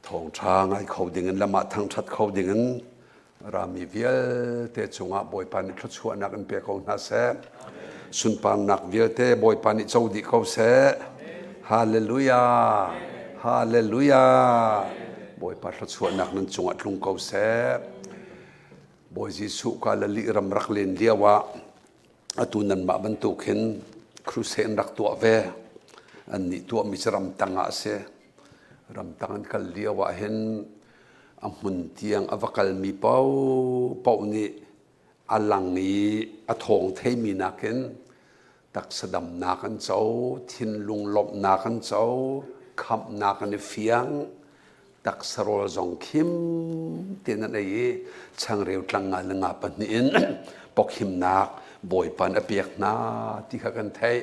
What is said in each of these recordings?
ทองช้างไอ้เขาดิ่งละมาทางชัดเขาดิ่งรามีเวียเตจงอาบอยปานิทุชัวนักเปียเขาหน้าเสสุนปานนักเวียเตบอยปานิเจ้าดิเขาเสฮาเลลูยาฮาเลลูยาบอยปาทุชัวนักนั้นจงอัดลงเขาเสบอยจิสุกาลลิรำรักเลียนเดียวะอตุนันมาบรรทุกเห็นครูเซนรักตัวเวอันนี้ตัวมิจรำตังอาเสรำตังกันเลียวะเห็นอมุนเตียงอวกาลมีเป้านี่อลังนี้อทองเทมีนักเห็นตักสดำนักกันเจ้าทินลุงลบนักกันเจ้าขับนักกันเฟียงตักสโรลจงคิมเตียนนั่นเองช่างเร็วกลางงานงาปันนี้ปกหิมนักบ่อยปันอเปียกนาที่ข้ากันไทย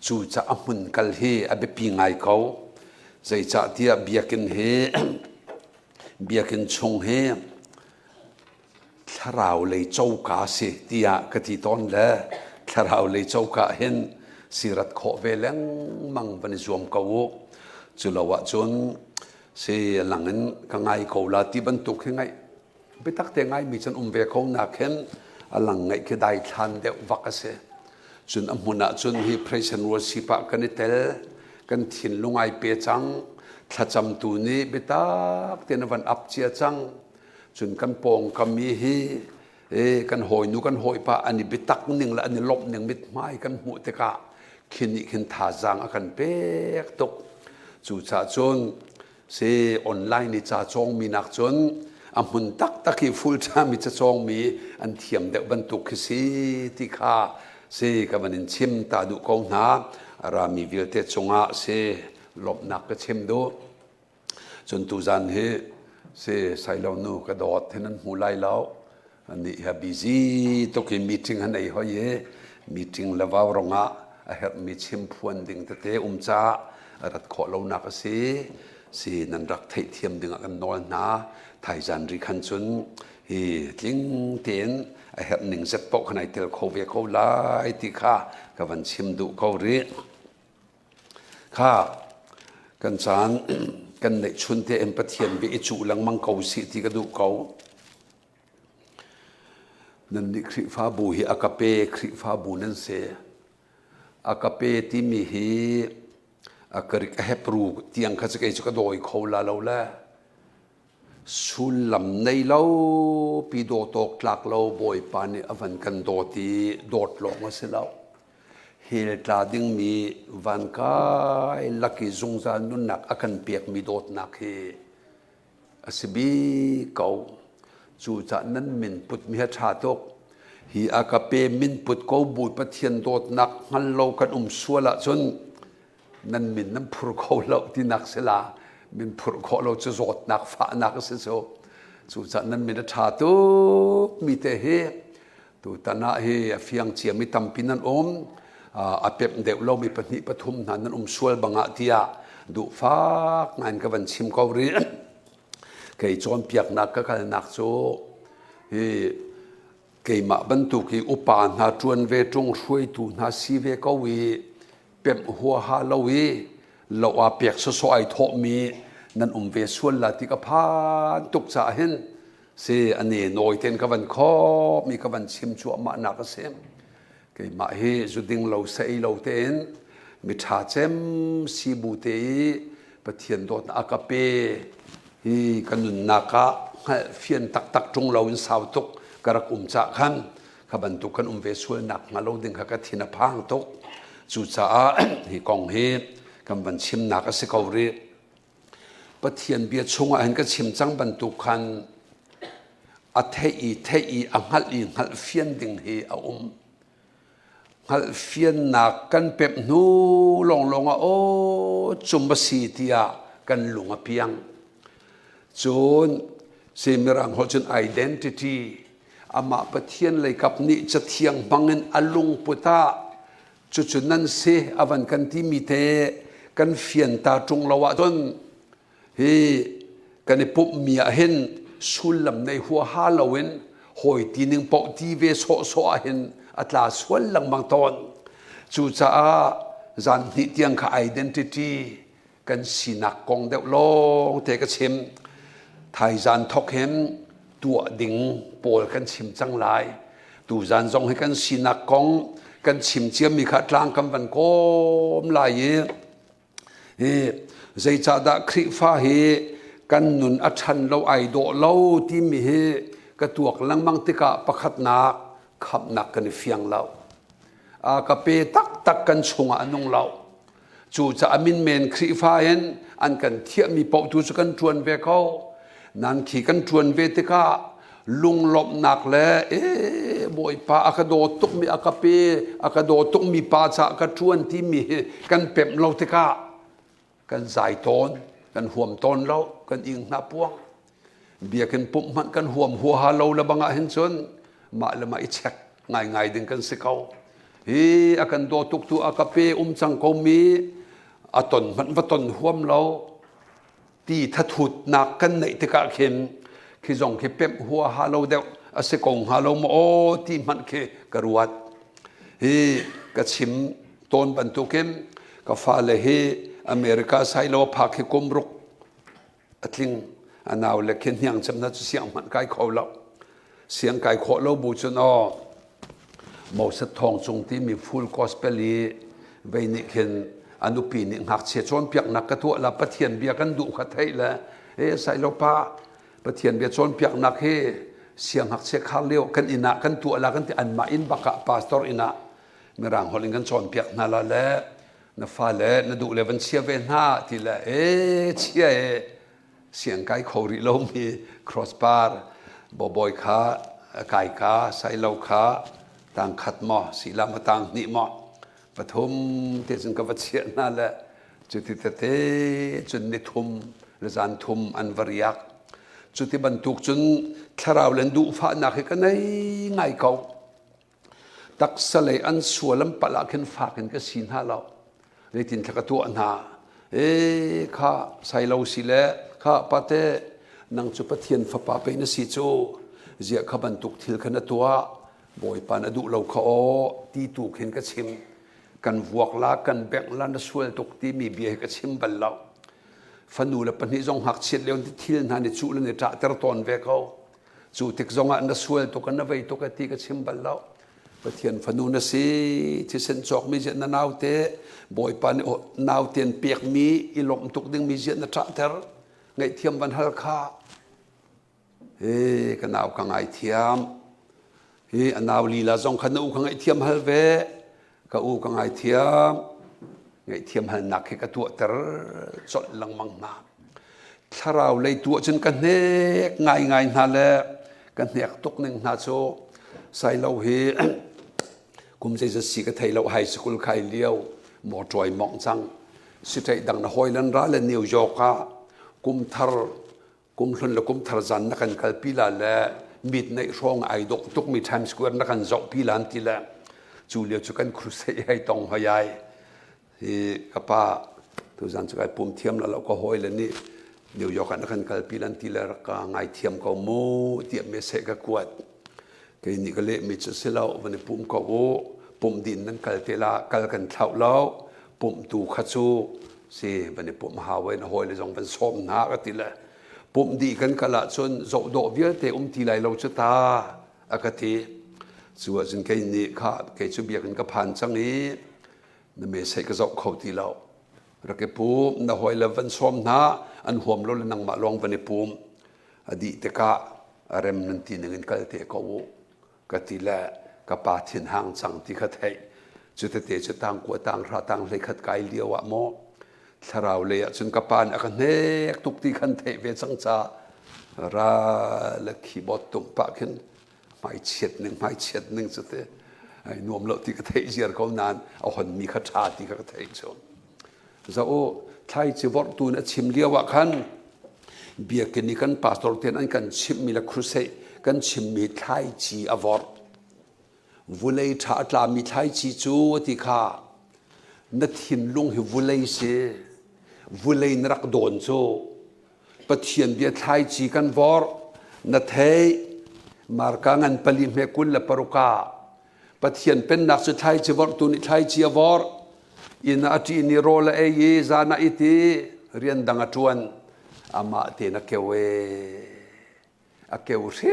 จู่จะอมุนกัลเฮอเบปีไงเขาใจจะที่เบียกินเฮเบียกินชงเฮถ้าเราเลยเจ้ากาสิที่กติตอนแล้วถ้าเราเลยเจ้ากาเห็นสิรัตขอเวลงมังวันจวมเขาจุลวัจนเสียหลังนั้นก็ไงเขาลาที่บรรทุกยังไงไปตักแต่ไงมีฉันเวเขาหนักเห็นหลังไงก็ได้ทันเดียววักเสียจนมุนาจนฮีเพรสชันวัสิปะกันเตลกันถิ่นลุงไอเปียจังถ้าจำตัวนี้ไปตักเตนวันอับเจียจังจนกันปองกันมีฮีกันหอยนูกันหอยปะอันนี้ไปตักหนึ่งละอันนี้ลบหนึ่งมิดไม้กันหูเตกะขินอีขินท่าจังอากันเป๊กตกจู่ชาจนเสียออนไลน์นี่จ่าจงมีนักจนอมุนตักตะกี้ฟูลชามีจ่าจงมีอันเทียมเด็กบรรทุกสิที่ข้าเสียกับมันชิมตาดูกองน้ารามีวิลเตจงอาเสียลบนักก็ชิมดูจนตุจันเฮเสียใส่เราหนูกระโดดเท่านั้นหูไล่เราอันนี้ฮะบิซีตกินมีติ้งอันไหนเขาเย่มีติ้งละว่าวรงะเฮ็ดมีชิมพวนดิ่งเตะจ้ารัดขอเรานักสินันรักไทยเทียมดึงกันนอนนาไทยจันริคันจุนฮีจิงเตียนเฮ็ดหนึ่งเซตปกขณะเตลโคเวเขาไล่ที่ข้ากับวันชิมดูเขาเรียข้ากันจานกันในชุนเตเอ็มปะเทียนไปอิจูหลังมังเขาสิที่กระดูกเขานั่นนี่คริฟ้าบูฮีอากาเปคริฟ้าบูนั่นเสียอากาเปที่มีฮีอากริกเฮปรูที่ยังข้าศึกไอจุกโดยเขาลาเราละสุลำในเราปีโดตกหลักเราบ่อยปานนี่อวันกันโดตีโดดลงมาเสียแล้วเฮลตาดิ้งมีวันกายลักกี้จงจานุนนักอากันเปียกมีโดดนักเฮอสบีเก่าจู่จะนั้นมินปุดมีชาตกฮีอากาเปมินปุดเขาบูดปะเทียนโดดนักฮันเรากันสัวละจนนั่นมินน้ำพุรเขาเราที่นักเสลามินพุรเขาเราจะจดนักฟ้านักเสียจู่จะนั้นมินชาตุกมีแต่เฮตุตานาเฮเฟียงเชียมีตำปินันอาเปบเดวเรามีปณิปฐุมนั้นสวลบังอาทิยาดูฟ้างานกับวันชิมเขาเรียนเคยจอมเปียกนักก็การนักโซเคยมาบรรทุกอุปาณหาจวนเวจงช่วยตูหาซีเวก็วีเป็บหัวหาเราวีเราอาเปียกสอยทอมีนั่นเวส่วนละที่ก็พานตุกจ่าเห็นเสียอันนี้หน่อยเต็นกับวันคอมีกับวันชิมชัวมานักเสียเคยมาเฮจุดิงเราเสียเราเต็นมิชาเจมซีบูเตปะเทียนโดนอากาเปฮีกันนุนนักะเฟียนตักจงเราอินสาวตุกกระกุมจ่าขันขบันตุกันเวส่วนนักมาเราดึงขกทินพังตุกจู่จ้าฮีกองเฮกำบันชิมนักสิเขาเรียปะเทียนเบียชงอันก็ชิมจังบรรทุกคันอัทเทอีอังหัลเฟียนดิ่งเฮอาหัลเฟียนนักกันเป็บนูลงโอ้จุมบสีเตียกันลุงเพียงจนเสมิรังหัวจน identity อามาปะเทียนเลยกับนี่จะเทียงบังเงินอลุงปุตตาจุดนั้นเสอวันกันที่มีเทกันเฟียนตาจงละวะจนเฮกันปุบมีเห็นสุลำในหัวฮาโลวีนหอยตีหนึ่งปกที่เวโซเห็นอัตลาสวลลังบางตอนจู่จ้าจันนิเตียงค่ะ identity กันสีนักกองเดวลงเทกชิมไทยจานทอกเห็นตัวดิ่งโปลกันชิมจังไรตูจานจงให้กันสีนักกองกันชิมเจียมมีขัดล้างคำวันโกมลายใจจ่าดาคริฟ้าเฮกันนุนอัชันเราไอโดเราที่มีเฮกระตัวกลังมังติกะประคัดนักขับนักกันเฟียงเรากะเปตักกันชงอันนงเราจูจะอามินเมนคริฟ้าเห็นอันกันเทียมีปอตูสกันชวนเวเขานั่นขี่กันชวนเวติกะลุงหลบหนักแล้วบอยปาอากาโดตุกมีอากาเปอากาโดตุกมีปาจากกระชวนที่มีกันเพ็มเราติกะกันสายตนกันห่วมตนเรากันอิงหน้าพวงเบียกันปุ่มมันกันห่วมหัวหาเราละบังอาเห็นชนมาละมาอิเช็คง่ายดึงกันสิเขาอากันโดตุกตัวอากาเปจังเขามีอตนมันว่าตนห่วมเราตีทัดหุดหนักกันในติกะเข็มคือจงคือเพ็มหัวหาเราเดียวอาศัยกงหาเราโมที่มันคือกระวัดกระชิมต้นบรรทุกเข็มก็ฟ้าเลยอเมริกาใช้เราพักให้กุมรุกอัดลิงอันเอาเล็กเห็นยังจำนั้นเสียงมันไกลเขาเราเสียงไกลเขาเราบูชนอหมอสะทองจงที่มีฟูลกอสเปลีไว้นิเห็นอนุปีนิหักเสียชนเปียกนักกระทั่วละปะเทียนเบียกันดุขัดให้ละใส่เราป้าปะเทียนเบียชนเปียกนักเฮเสียงหักเสียขาเลี้ยวกันอินะกันตัวละกันที่อันมาอินบักะพาสตอร์อินะมีร่างหอลิงกันชนเปียกนั่นละแล้วนฟ้าเล่นดูเลวันเชียเวนห้าทีละเชียเสียงไก่เขาริโลมีครอสบาร์บอยขาไก่ขาใส่เหล้าขาต่างขัดหม้อสีลามาต่างนิหม้อปฐมเทศกาลเชียนั่นแหละจุดที่เตจุดนิทุมระจานทุมอันวริยักจุดที่บรรทุกจนคลาวเล่นดูฟ้าหนักกันง่ายเขาตักสลายอันสวลำปลาขึ้นฟ้ากันก็สินหาเราเลยตินทกตัวนาข้าใส่เราสิเละข้าปะเตนังจุปเทียนฟ้าป่าไปนสิจูเจ้าขบันตุกทิลขณะตัวบอยปานอดุเราเขาตีตุกเห็นกระชิมกันวกลากันแบกลันสวลตุกตีมีเบียกระชิมบัลเราฟันดูแลปนิจงหักเฉียดเลี้ยงที่ทิลนันจูเลนจ่าเตอร์ตอนเวเขาจูติกจงอันสวลตุกันนวัยตุกตีกระชิมบัลเราปะเทียนฟันูนสิที่เส้นจอกมีเจนนาวเตบอยปานนาวเตียนเปียกมีอิลมตุกดึงมีเจนจ่าเตอร์ไงเทียมวันฮัลคากันนาวกังไอเทียมอันนาวลีลาจงขันอูกังไอเทียมฮัลเวกับอูกังไอเทียมไงเทียมฮัลนักให้กับตัวเตอร์จดลังมังนาถ้าเราเลยตัวจนกันเนกง่ายนั่นแหละกันเนกตุกหนึ่งนาโซใส่เรากุมใจจะสีกไทยเราไฮสคูลใครเลี้ยวหมอจอยมองจังสิไทยดังนะฮอยลันร้าและนิวยอร์กกุมทาร์กุมทุนและกุมทาร์จันนักการกัลปีลาและมิดในช่องไอดอกตุกมีไทม์สแควร์นักการจอกปีลานทีละจูเลียวจุกันครูเซียให้ตองหายกับป้าทุกท่านจะไปปุ่มเทียมแล้วเราก็ฮอยแล้วนี่นิวยอร์กนักการกัลปีลานทีละรักไงเทียมเขาโม่เทียมเมสเซกกวดก็นี่ก็เลยมีจุดเสียแล้ววันนี้ปุ่มก็โอ้ปุ่มดินนั้นกัลเตล่ากัลกันเท่าแล้วปุ่มตูขัดซูสิวันนี้ปุ่มหาไว้นะหอยเลยจงเป็นส้มหนาก็ติละปุ่มดีกันกันละจนโจโดเวียเตทีไรเราจะตาอากาศส่วนจนแค่นี้ข้าแค่ชุบเบียกันก็ผ่านจังนี้นั่นไม่ใช่ก็จะเขาทีเรารักปุ่มนะหอยเลยเป็นส้มหนาอันห่วมเราเลยนั่งมาลองวันนี้ปุ่มอดีตกะอารมณ์นั้นทีหนึ่งกัลเตเขาก็ทีละกับป่าถิ่นห่างจังที่ขัดให้จุดเตะจุดต่างกัวต่างราต่างเลยขัดไกลเลี้ยวะโมถ้าเราเลยจนกับป่านอันเนกตุกที่ขันเทเวสังจาราและขีบอตุ่มปะขึ้นไม่เฉียดหนึ่งสุดเตะไอ้นวมเลาที่ขัดให้เจียร์เขานานเอาหันมีขัดชาที่ขัดให้ชมจะโอ้ไทยจีวรตูนชิมเลี้ยวะขันเบียกันนี่กันปาสตอร์เทนอันกันชิมมีละครุเซกันชิมมีไทยจีอวอร์วุเลยชาตลามีไทยจีจูที่ข้านัดหินลุงหิวุเลยเสวุเลยนรักโดนโจปะเทียนเบียไทยจีกันวอร์นัดเฮมาร์กังันปลิมเฮกุลละปรุกาปะเทียนเป็นนักสุดไทยจีวอร์ตุนิไทยจีวอร์อินอาจีนิโรละเอเยซานาอิติ เรียนดังจวนอามาเตนักเกวอาเกวริ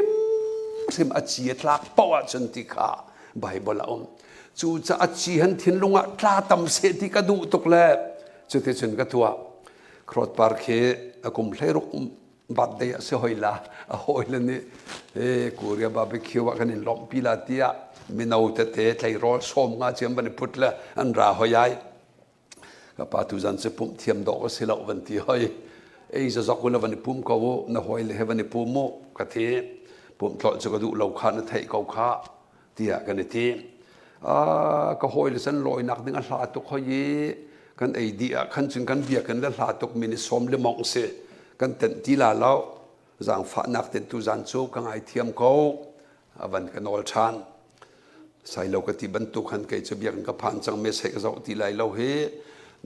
มอาชีพลักปวดจนติกาไบเบิลอมจูจะอาชีหันทินลุงะลาตำเสติกระดูตุกเล่จุดที่ฉันก็ตัวครอดปาร์เคอากุมเลรุกบัดเดียเสียหอยละหอยละนี่กูเรียบาร์บีคิวกันนี่ล้อมพิลาติยามินเอาเตะไทยรอลส้มงาเจียมบันพุทธละอันราหอยก็ปาตุจันเสปุ่มเทียมดอกสิลาวันที่หอยจะจักวันวันปุ่มเขาหน้าหอยเลยวันปุ่มโมกะเทปุ่มทอดจะกระดูเหล่าขาในไทยเขาขาเตียกันนี่ทีก็หอยเลยสันลอยนักดึงอัลลาตุกหอยกันไอเดียขันจึงกันเบียกันแล้วลาตุกมินิสอมเลมองเสกันเต็นที่ลาแล้วจางฟ้านักเต็นตุจันซูกันไอเทียมเขาวันกันอลชันใส่เราก็ที่บรรทุกขันไก่จะเบียกันกับผ่านจังเมสเฮกเจ้าที่ไรเราเฮ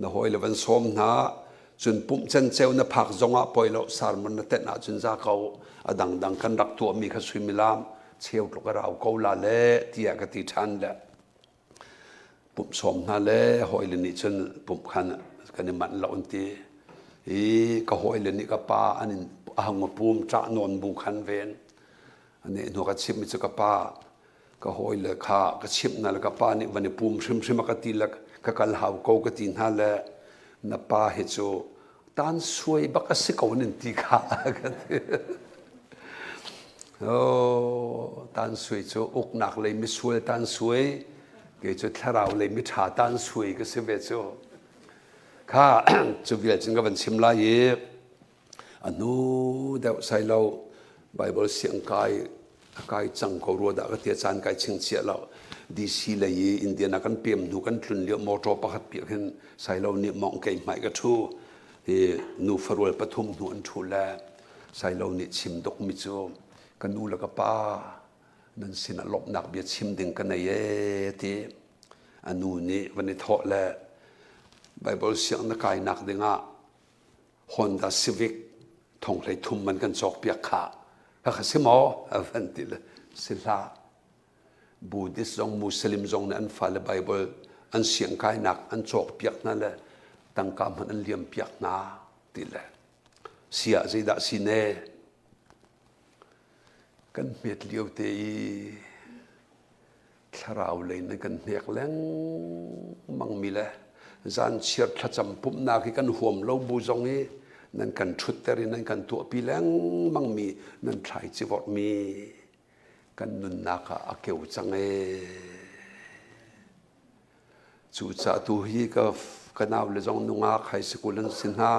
นะหอยเลยวันสอมนะจนปุ่มเจนเซลนะผักจงอ่ะปล่อยเราสารมันนะเต็นอาจนจะเขาดังกันรักตัวมีข้าสุมิลามเชี่ยวตกเราเขาลาเล่ที่อยากติชันแหละปุ่มสอมนะเล่หอยเลยนี่จนปุ่มขันกันนี่มันเราอันตีก็หอยเลยนี่ก็ป้าอันนี้หังปุ่มจ้านอนบุขันเวนอันนี้หนูก็ชิมมิจุกป้าก็หอยเลยข้าก็ชิมนั่นแล้วก็ป้านี่วันนี้ปุ่มชิมก็ตีละก็กันหาวเขาก็ตีนั่นแหละนับป้าเห็นโจตานสวยบักสิกเอาหนึ่งตีข้ากันโอ้ตานสวยโจอกหนักเลยไม่สวยตานสวยเกี่ยวกับถ้าเราเลยไม่ถ่าตานสวยก็เสียเวโจข้าจะเวียนจึงก็เป็นชิมลายอันนู้เดี๋ยวใส่เราไบเบิลเสียงกายจังเขารัวดาก็เทียจานกายชิงเสียเราดีซีเลยอินเดียนักกันเปี่ยมดูกันทุนเลี้ยวมอเตอร์ประคัดเปียกเห็นใส่เราเนี่ยมองไกลไม่ก็ทูนูฟรวลปฐุมนวลทูแลใส่เราเนี่ยชิมดอกมิจูกันนูแล้วก็ป้านั่นสินะลบหนักเบียดชิมดึงกันในที่อันนู้นี่วันนี้ทอแลไบเบิลเสียงนักกายนักดึงอ่ะ Honda Civic ทงไรทุ่มมันกันจอกเปียกขาก็ขสิมอวันที่ละสิลาบูดิสจงมุสลิมจงนั้นฟ้าเลไบเบิลอันเสียงกายนักอันจอกเปียกนั่นแหละตั้งกำมันอันเลี้ยมเปียกนาที่ละเสียใจด่าสิเน่กันเมียดเลี้ยวเตยคราวเลยนั่นกันเมียกแรงมังมีละจานเชียร์ทัดจำปุ่มนาคิกันห่วมเราบูจงนี้นั่นกันชุดเตรินั่นกันตัวปีแรงมังมีนั่นใช้จีวรมีกันนุนนักอาเกวจังจูจ่าตูฮีกันเอาเลยจงนุงอาใครสกุลันสินหา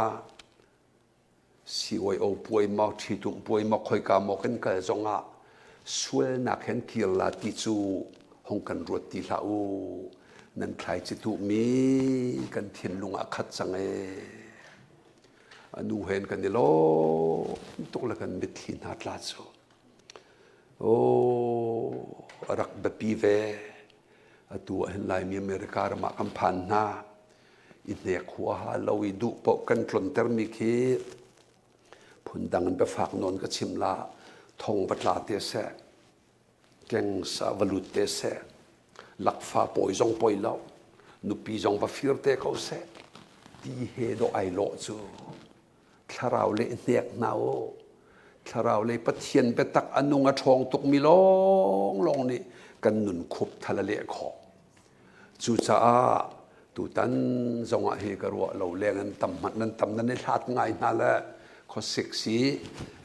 สิวัยเอาป่วยมาที่ตุ่มป่วยมาคอยกามกันกันจงอาสวยนักเห็นคิลลาติจูห้องกันรวดตีลาอูนั่นใครจะถูกมีกันเทียนลุงอาคัดจังนูเห็นกันนี่โลตกละกันมิดหินหาดลาโซโอ้รักแบบปีเวตัวเห็นลายมีอเมริกามาคำพันนาอินเดียขัวหาเราอิดุปกันกลนเตอร์มิคีผลดังไปฝากนนก็ชิมลาทงบัตลาเตเสแกงสาวลุเตเสลักฟ้าปอยจงปอยเล่านุปีจงบฟิร์เตเขาเสดีเฮโดไอโลจูถ้าเราเล่นเนียกนาวถ้าเราเล่นปะเทียนไปตักอนุงอทองตกมีลงนี่กันหนุนคุบทะเลขอจูจ้าตูตันจงเฮกรัวเราเลี้ยงตำนั้นในชาติง่ายนั่นแหละเขาศึกษา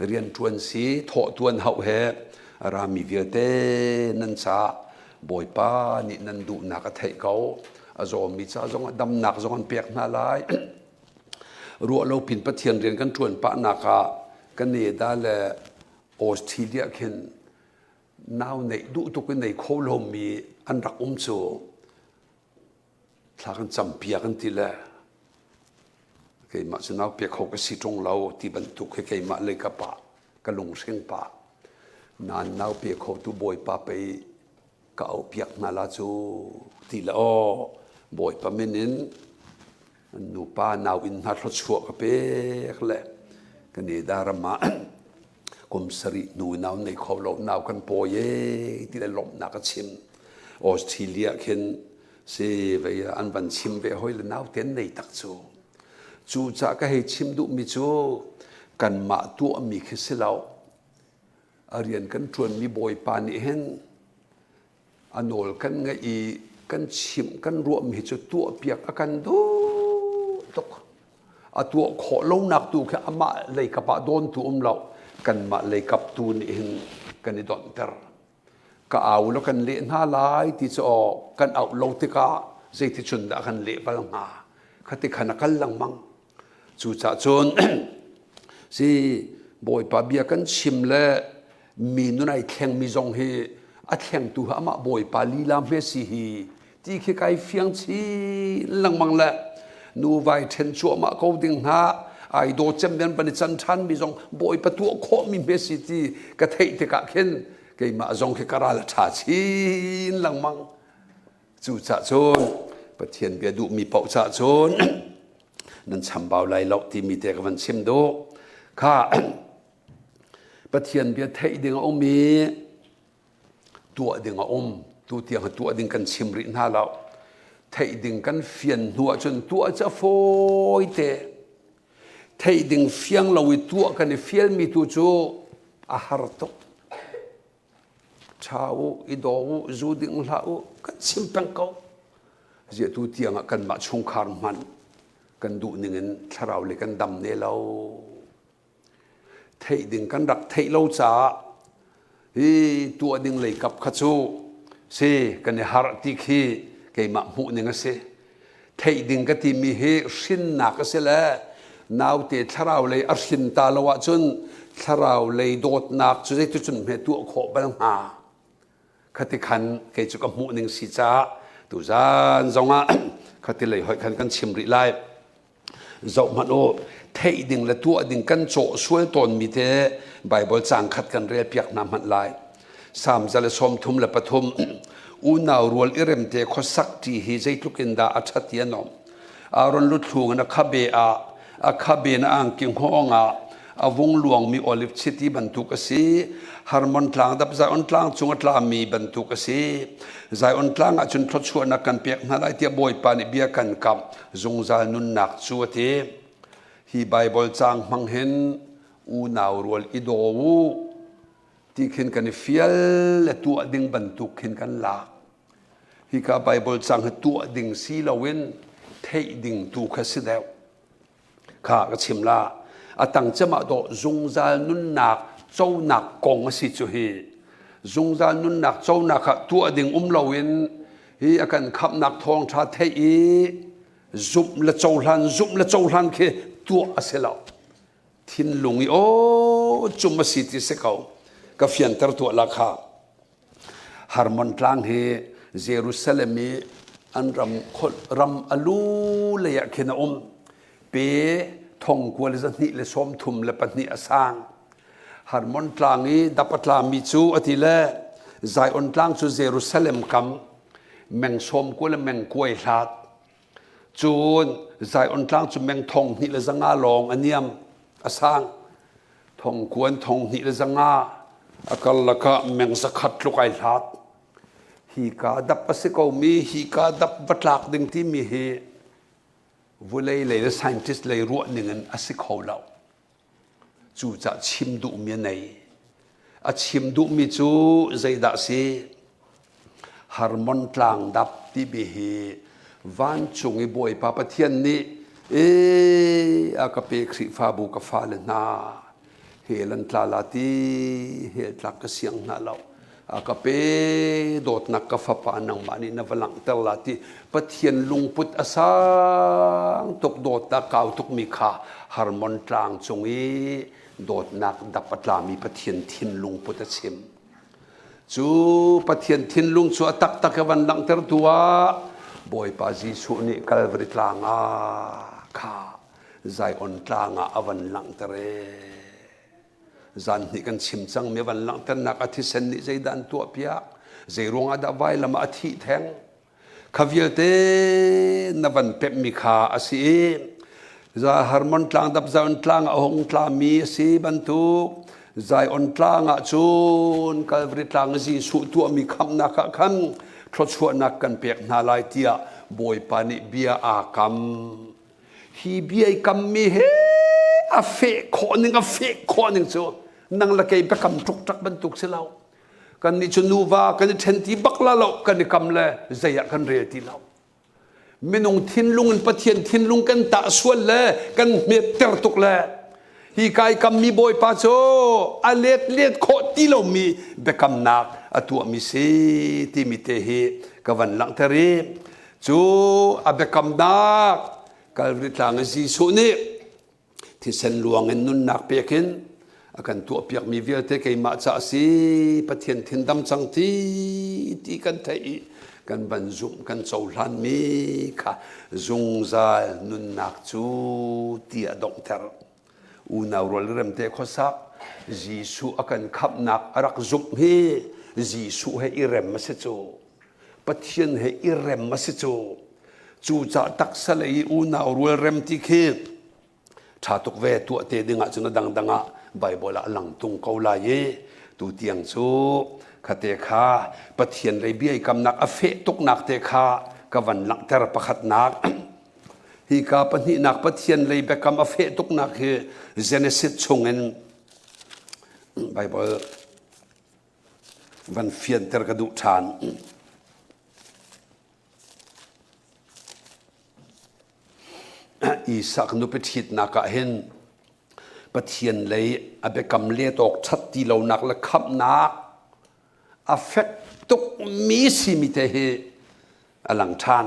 เรียนทวนสีโถทวนเฮาเฮรามีเวียเตนันจ้าบ่อยป้านี่นันดูนักเทะเขาจงมีจ้าจงดำหนักจงเปียกนาลายรัวเราพินปะเทียนเรียนกันชวนป้านักกันเนี่ยได้เลยออสเตรเลียเห็นนาวในดูตุกันในโคลมมีอันรักโจถ้ากันจำเปียกันทีละเคยมาสนาวเปียกเขาก็สิตรงเราที่บรรทุกเคยมาเลยกับป้าก็ลงเสียงป้านานนาวเปียกเขาตุบ่อยป้าไปก็เอาเปียกนาลาจูทีละบ่อยป้าไม่นินนูป้านาวอินหัดรถชัวกับเป๊กแหละกันนี่ดารามากุมสรินูนาวในเขาเรานาวกันโปเยที่ได้ลมนักชิมออสเตรเลียเห็นเสียไปอันบันชิมไปห้อยแล้วนาวเต้นในตักจู จูจะก็ให้ชิมดูมิจูกันมาตัวมีคิดเราเรียนกันชวนมีบอยปานี่เห็นอันโนลกันไงอีกันชิมกันรวมหิจุตัวเปียกกันดูตกตัวขอลงหนักตัวแค่อามาเลยกับโดนตัวเรากันมาเลยกับตัวนี่เห็นกันนี่โดนเตอร์ก็เอาแล้วกันเละหน้าลายที่จะออกกันเอาลงที่กาใจที่ชุนดากันเละไปลังหาขัดขันกันลังมังจูจ่าจนสิบอยปาเบียกันชิมและมีนุ่นไอแข่งมีจงเฮอัดแข่งตัวอามาบอยปาลีลามเฮสิฮีที่แค่ไกเฟียงชีลังมังละนูไวเทนชัวมาเขาดึงหาไอโดเจมเดินปนิจันทันมีจงบอยปตัวโคมีเฮสิที่กระเทยที่กะเข็นไกมาจงแค่กระลาชาชีลังมังจูจ่าจนปะเทียนเบียดูมีเป่าจ่าจนนั่นชำเบาไหลล็อกที่มีแต่กับมันชิมดูข้าปะเทียนเบียเทยดึงเอามีตัวดึงเอาตัวเตียงตัวดึงกันชิมรินหาเราเทยดึงกันเฟียนหัวจนตัวจะโฟยเตะเทยดึงเฟียงเราวิตัวกันเฟียนมีตัวจูอาหารตกชาวอิดอจูดึงเรากันชิมเป็นเขาเจ้าตัวเตียงกันมาชงคารมันกันดูหนึ่งถ้าเราเลยกันดำเนี่ยเราเทดึงกันรักเทเราจ้าตัวดึงเลยกับขจูเสกันเนี่ยฮาร์ติคีเกี่ยมาหูหนึ่งเสเทดึงกันที่มีเฮชินนักเสละนาวเตถ้าเราเลยอชินตาลวะจนถ้าเราเลยโดดนักจุดที่จุดเมื่อตัวโคบังหาขัดขันเกี่ยจุกับหูหนึ่งสิจ้าตัวจานจงอ่ะขัดเลยหอยขันกันชิมริไลเจ้ามันโอเทดึงและตัวดึงกันโจช่วยตนมีเทไบเบิลจางขัดกันเรียบเปียกน้ำมันลายสามจะละสมทุมและปฐุมอูนาวรวลอิเรมเตขสักที่ฮิใจทุกินดาอัจฉริยะนอมอารอนลุดทูงนักขบเบอาขบเบนอ่างกิงห้องอาวงหลวงมีโอลิฟซิตี้บรรทุกสีฮาร์มอนทางดับใจอันทางจุงตลามีบรรทุกสีใจอันทางจุนทศชวนนักกันเปียกนั่นไอเตียบอยปานิเบียกันกับจงใจนุนนักชัวเทฮีไบเบิลจางมังเห็นอูนาวรวลอิโดวูที่เห็นกันเฟียลและตัวดิ่งบรรทุกเห็นกันลาฮีกาไบเบิลจางตัวดิ่งสีลาวินเทดิ่งตูขสิเดวข้าก็ชิมลาอาตังจะมาดูจงใจนุนนักเจ้านักกองสิจุฮีจงใจนุนนักเจ้านักตัวดิ่งลาวินฮีอากันขับนักทองชาเทอีจุบและเจ้าหลันจุบและเจ้าหลันคือตัวเสลาทินลุงโอจุมสิติเสกเอากับเฟียนตร์ตัวราคาฮาร์มอนทางเฮเยรูซาเล็มอันรำอลูเลยะเขนอมเปทองกวลจันนิเลสอมทุมเลปันนิอสังฮาร์มอนทางนี้ดับปัตลามิจูอติเลใจอันทางจูเยรูซาเล็มคำแมงสอมกวลแมงกวยลาดจูนใจอันทางจูแมงทองนิเลจังอาลองอันเนียมอสังทองกวนทองนิเลจังอาอัลลักะแมงสักขัดลูกไอลาดฮีกาดับปัสกอมีฮีกาดับวัตลักดึงที่มีเฮวุเลยเลยและ scientist เลยรู้หนึ่งอันสิเขาเราจูจะชิมดูมีไหนชิมดูมีจูใจดักสิฮาร์มอนกลางดับที่มีเฮวันจงอีบอยปาปะเทียนนี่อากาเปกสิฟาบูกฟ้าเลนาเฮลันทลาลาตีเฮลักเสียงนาเราอากาเปโดดนักกฟ้าปานังมานี่นวลังเตลาตีปะเทียนลุงพุทธอาสังตกโดดตะกาวตุกมีขาฮาร์มอนกลางจงอีโดดนักดับปัตลามีปะเทียนทินลุงพุทธชิมจูปะเทียนทินลุงชัวตักตะกวันลังเตอร์ตัวบอยปาจีสุนี่กัลวริตลางาขาใจอ่อนกลางอวันลังเตเรจันนี่กันชิมจังมีวันลังเตนักอธิเซนนี่ใจดันตัวเปียใจรวงอาดาไว้ละมาอธิแทงขวิลเตนวันเป็มมิขาอสีใจฮาร์มอนกลางดับใจอ่อนกลางอหงกลางมีสีบรรทุกใจอ่อนกลางจูนกัลวริตลางจีสุตัวมีคำนักขันทศชวนักกันเปียกนาลายเตียบอยปานิเบียอาคัม hi biai kam mi he a fe kho ning chu nang la kei be kam tuk tak ban tuk selau kan ni chu nuwa kan ni then ti bakla lo kan ni kam le zaya kan re ti lo menung thin lung an pathian thin lung kan ta sual le kan me ter tuk le hi kai kam mi boy pa cho a let kho ti lo mi be kam nak atu mi se ti mi te he ka van lang thari chu a be kam nak kal ri tlang ji su ni thi sen luang en nun nak pekin akan tu piak mi vial te kai ma cha si pathian thin dam chang ti kan thai kan ban zum kan chau hlan mi kha zung za nun nak chu ti adong ter u naw rol rem te khosa jisu akan khap nak arak zum hi jisu he irem ma se chu pathian he irem ma se chu cha tak salai u naw rol rem ti khe tha tuk ve tu te dinga chuna danga Bible lang tung kau la ye tu tiang chu khate kha pathian rei biai kam nak a fe tuk nak te kha ka van lang ter pakhat nak hi ka pani nak pathian rei be kam a fe tuk nak he Genesis chungen Bible van fian ter ka du than Isaac nu petit naka hen pathian lei abe kam le tok that ti lo nak la khap nak affect tuk mi si mi te he alang than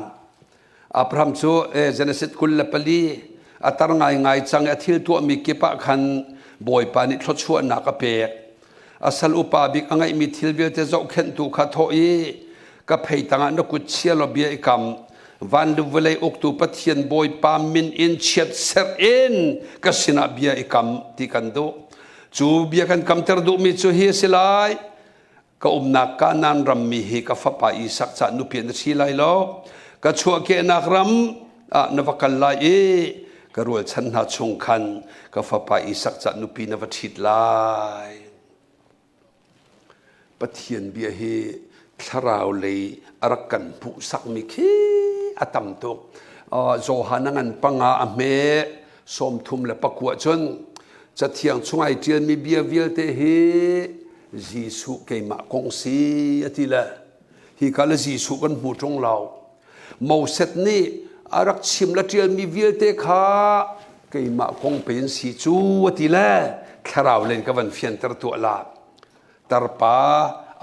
Abraham chu Genesis kul la pali atar ngai chang athil tu mi ke pa khan boy pa ni thlo chu na ka pe asal upa bik angai mi thil vel te zo khen tu kha tho i ka phei tanga na ku chia lo bia ikam van du vele ok tu pathian boy pa min in chet ser in kasina bia ikam ti kan do chu bia kan kam ter du mi chu hi silai ka umna ka nan ram mi hi ka fa pa Isak cha nu pi na silai lo ka chua ke nak ram na vakal la e ka rol chan na chung khan ka fa pa Isak cha nu pi na vathit lai pathian bia hi tharau lei arakan pu sak mi khi atam tu Johanangan panga ame som thum le pakwa chon cha thiang chungai tian mi bia vial te he Jisu ke ma kong si atila hi kala Jisu kan mu tong lao mau set ni arak chim la tian mi vial te kha ke ma kong pen si chu atila kharau len ka van fian tar tu la tarpa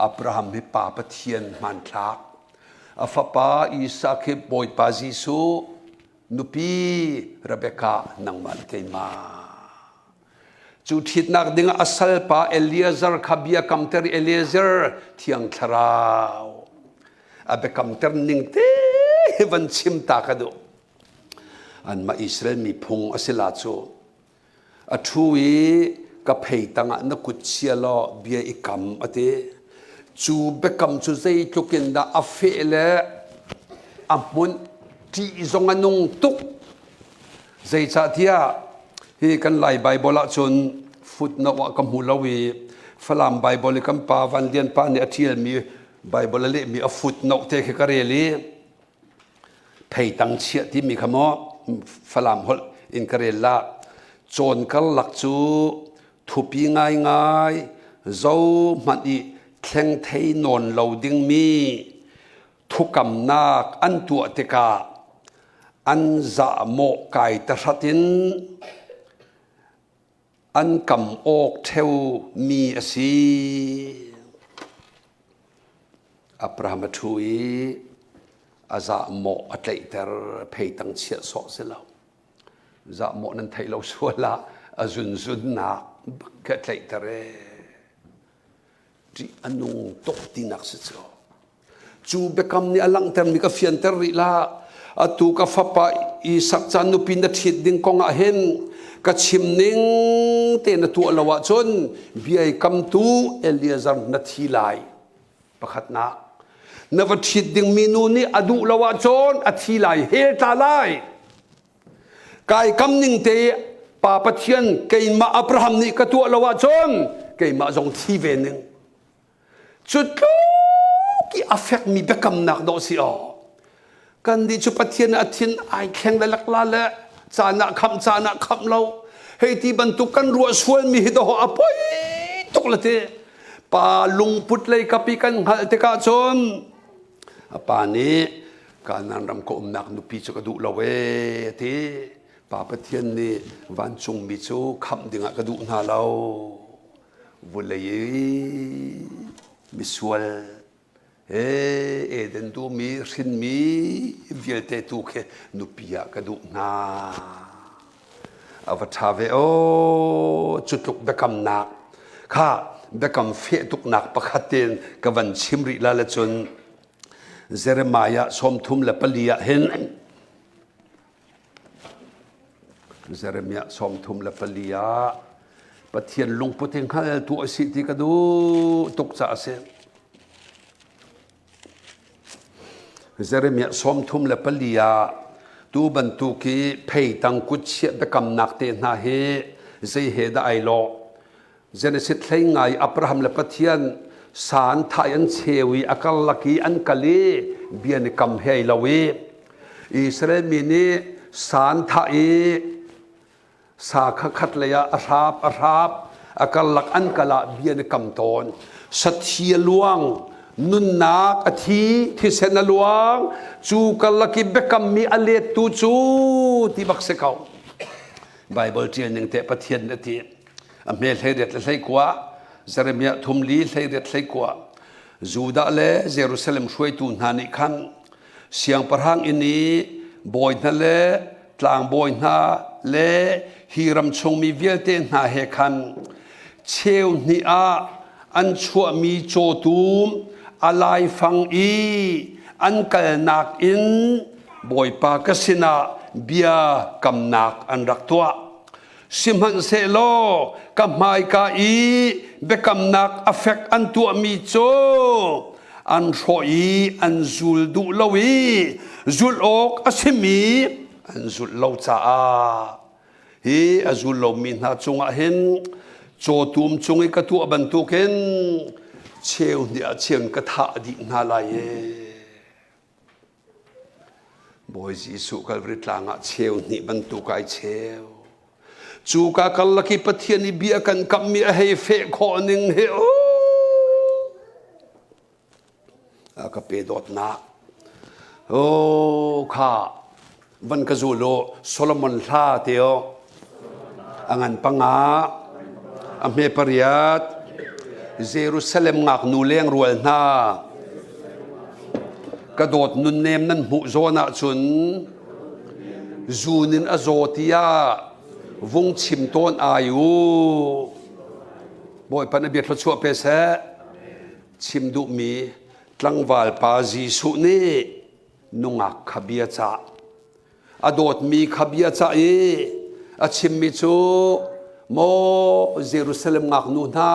Abraham hi pa pathian man thak afapa Isaac he boy pa Jisu nupi Rebecca nang man kay ma chu thit nak ding asal pa Eliezer khabia kamter Eliezer thiang tharau abe kamter ning te van chim ta ka do an ma Israel mi phung asila chu athui ka phei tanga na kutsia lo bia ikam ate chu bekam chu zei tukin da afele amun ti zonganung tuk zei cha thia hi kan lai Bible a chun footnote wa kam hulawi falam Bible kam pa van lian pa ne athiel mi Bible le mi a footnote te ke kareli phei tang chia ti mi khamo falam hol in karela chon kal lak chu thupi ngai zo man i thleng thei non lo ding mi thukam nak an tu teka an za mo kai ta hatin an kam ok theu mi asi Abraham thui aza mo atlei ter phei tang chia so se lo za mo nan thei lo suala azun na ka tlei tare ti anung tok tinak se cho chu bekam ni alang ter mi ka fian ter ri la atu ka fapa Isak chan nu pin da thit ding konga hen ka chim ning te na tu alawa chon biai kam tu Eliezer na thilai pakhat na na va thit ding minu ni adu lawa chon a thilai he ta lai kai kam ning te pa pathian kai ma Abraham ni ka tu alawa chon kai ma jong thi ve ning chutlu ki affect mi bekam nak do si o kan di chu pathian athin ai kheng da lak la le chana kham lo hei ti ban tu kan ruwa sual mi do apoi tok late pa lung put lei kapi kan hal te ka chon apa ni kanan ram ko nak nu pi chu ka du lo we ti pa pathian ni van chung mi chu kham dinga ka du na lo vulei mi sual den tu mi rin mi vilte tu ke nu pia ka du na avathave o chutuk bekam nak kha bekam fe tuk nak pakhatin ka van chimri la la chun Jeremiah som thum la palia hen Jeremiah som thum la palia pathian lung puting khal tu asi ti ka du tuk cha se Jeremiah som thum la palia tu ban tu ki phei tang kut che bekam nak te na he zai he da ai lo Genesis thlai ngai Abraham la pathian san thayan chewi akal laki an kali bian kam hei lawi Israel mini san thai sa kha khat leya arhap akal lak an kala bian kam ton sathia luang nun nak athi thi sen luang chu kalaki bekam mi ale tu chu ti bak se kau Bible tian ning te pathian ati amel hedet hlei kwa Jeremiah thumli hlei ret hlei kwa Juda le Jerusalem shoi tu nani khan siang parhang ini boy na le tlang boy na le hiram chung mi vialte na he khan cheu ni a an chua mi cho tum alai phang i an kal nak in boy pa kasina bia kam nak an rak tua simhan se lo kamai ka i bekam nak affect an tua mi cho an roi an zul du lawi zul ok asimi an zul lo cha a hi azul lo mi na chunga hen cho tum chungi ka tu ban tu ken cheu ni a chen ka tha di na la ye boy jisu kalvri tlanga cheu ni ban tu kai cheu chu ka kal laki pathian ni bia kan kam mi a hei fe kho ning he o a ka pe dot na o kha van ka zulo Solomon tha teo angan panga ame pariat Jerusalem ngak nu leng rual na kadot nun nem nan mu zona chun zunin azotia vung chim ton ayu boy pan biat lo chu pe se chim du mi tlangwal pa jisu ni nungak khabia cha adot mi khabia cha e achim mi chu mo Jerusalem ngak nu na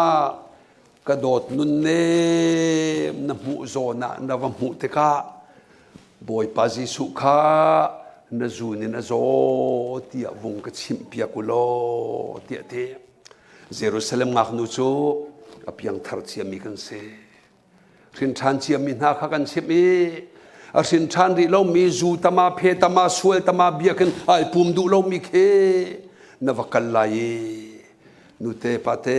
kadot nun ne na mu zona na va mu te ka boy pa jisu kha na zunin azo tia vung ka chim pia kulo tia te Jerusalem ngak nu chu apiang thar chia mi kan se rin than chia mi na kha kan chim e a rin than ri lo mi zu tama phe tama suel tama bia kan ai pum du lo mi khe na vakal lai nu te pa te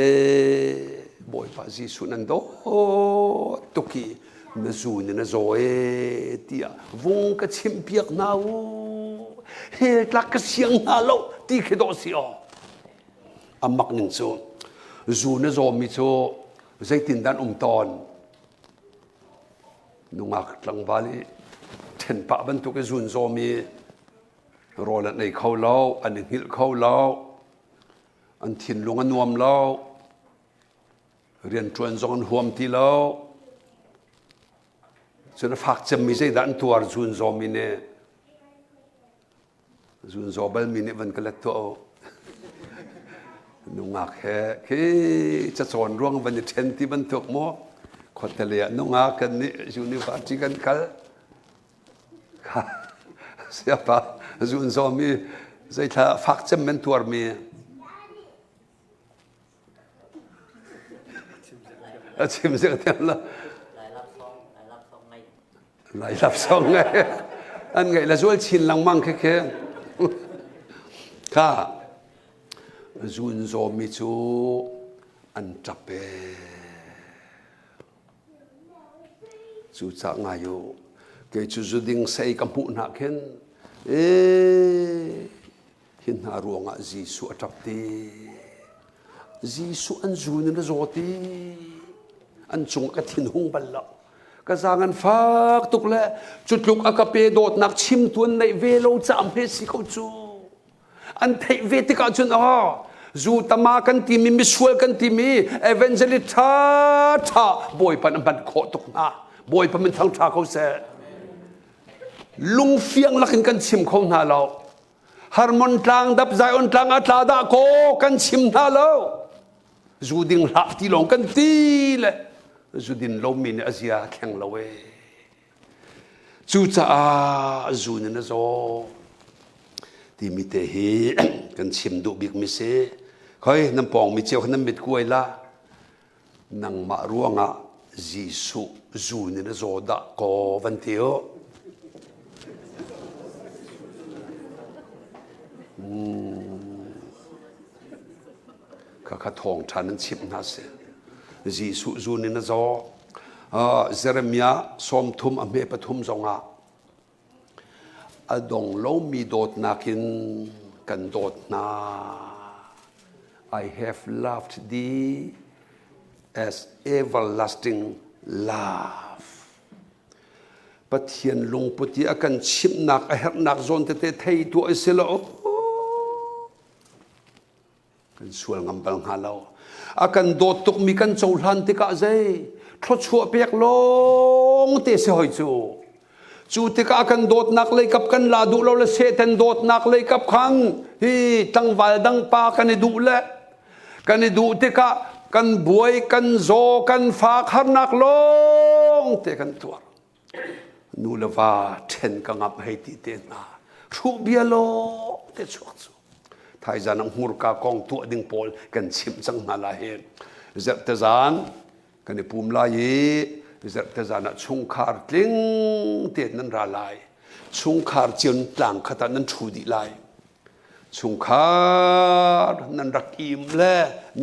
boy pa jisu nan do toki na zunin azo e tia vung ka chim piak na u he tlak ka siang na lo ti khe do si o amak ning chu zu na zo mi chu zaitin dan ton nungak tlang bali ten pa ban tu ke zun zo mi rolat nei khau lo an hil khau lo an thin lung an nuam lo rian chuan zong huam ti lo chuna phak chem mi zai dan tuar zun zo mi ne zun zo bal mi ne van kalat to nungak he ke cha chon ruang van ni then ti ban tok mo khotelia nungak kan ni university kan kal siapa zun zo mi zai tha phak chem men tuar mi chim sẽ theo là lại lắp xong ngay anh nghĩ là dối chín lòng mang cái ข้าจุนโซมิจูอันจับเปจูจากงายุเกจูจุดิงใส่กำพูนักเห็นหินหารวงจีสุจับตีจีสุอันจุนนั่นโจตีอันจงกระถิ่นหงบัลละกระจางันฟักตุกเละจุดลุกอากาเปโดดนักชิมตัวในเวโลจามเฮสิเขาจูอันเทเวติกาจุนจูตมากันทีมีมิสวลกันทีมีเอเวนเจลิท่าบอยปันมันโคตกนะบอยปันมันทั้งท่าเขาเสลุงเฟียงลักกันชิมเขาหน้าเราฮาร์มอนทางดับใจอนทางอัตลาดาโคกันชิมหน้าเราจูดิงหลักที่ลงกันตีเลยจูดินลมมินอาเซียแข่งเราเวจูจ้าจูนี่นะโซที่มีแต่เฮกันชิมดูบิกมิเซ่คอยน้ำปองมีเจ้าขนมมิดกล้วยละนังมาร่วงอ่ะจีสุจูนี่นะโซดะโกวันเทียวข้าทองฉันนั้นชิมน่าเสียจีสุจูนี่นะโซเซเรมียาสมทุมอเมปทุมจงอ่ะอดงโลมีโดดนักินกันโดดนา I have loved thee as everlasting love ปะเทียนลงปุติอากันชิมนักเฮกนักจนเตะไทยตัวเอเซลโอกันส่วนงำบังฮาเราอากันโดดตุกมีกันโจลันติกะใจทศชัวเปียกลงเตะเสียหอยจูจูติกากันโดดนักเลยกับกันลาดูเราเลยเสตันโดดนักเลยกับขันฮีตั้งวัลดังปากันดูเละกันดูติกากันบวยกันโซกันฝากหันนักลงเตกันตัวนูเลว่าเช่นกังับให้ตีเตนารูเบียโลเตชวกจูไทยจะนังหูรกากองตัวดิ่งโพลกันชิมจังนาลาเฮเจ็บแต่จานกันปุ่มลายจะแต่จานะชุงคาร์ลิงเตียนนั้นราลายชุงคาร์เจียนต่างขตานั้นชูดีลายชุงคาร์นั้นรักอิมเล่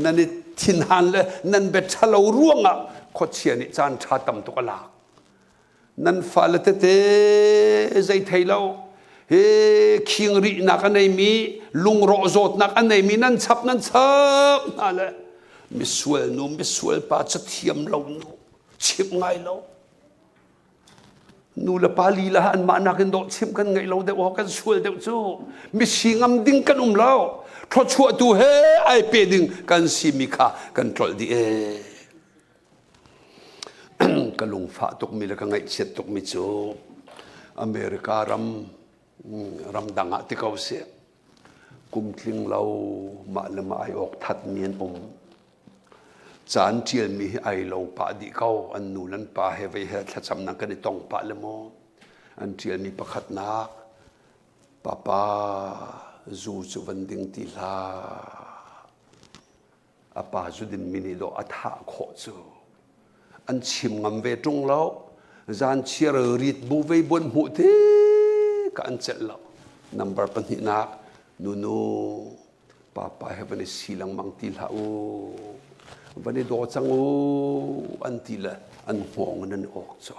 นั่นทินหันเล่นั่นเบ็ดชะลาร่วงอ่ะขดเชียนิจานชาตัมตุกลานั่นฟาลเตเตใจไทยเราเฮ้คิงรีนักอันไหนมีลุงโรโซดนักอันไหนมีนั่นชับนั่นแหละมิสเวลนูมิสเวลป้าจะเทียมเรานูชิมไงเรานูละปาลีละอันมานักกันโดชิมกันไงเราเดี๋ยวกันช่วยเดี๋ยวจูมิชิงำดิ้งกันเราเพราะช่วยตัวเฮไอเปดิ้งกันซิมิคากันตรอดีกันลุงฟ้าตกมีละกันไงเช็ดตกมีจูอเมริการำดังอ่ะที่เขาเสียกุมทลิงเรามาละมาไอออกทัดเมียนจานเจียนมีไอเราป่าดีเขาอันนูนั้นป่าเฮเวเฮทัดสำนักกันในตองป่าละโมอันเจียนมีประคัดนักป้าจูจุวันดิงตีลาอาป้าจุดินมินิโดอัฐาโคจูอันชิมงำเวจงเราจานเชียร์รีดบูเวบนหูเทกันเจลเรานัมเบอร์ปัญหานักนูป้าเฮวันสีลังมังตีลาวันนี้โดดจังอันที่ละอันห่วงนั้นออกจอ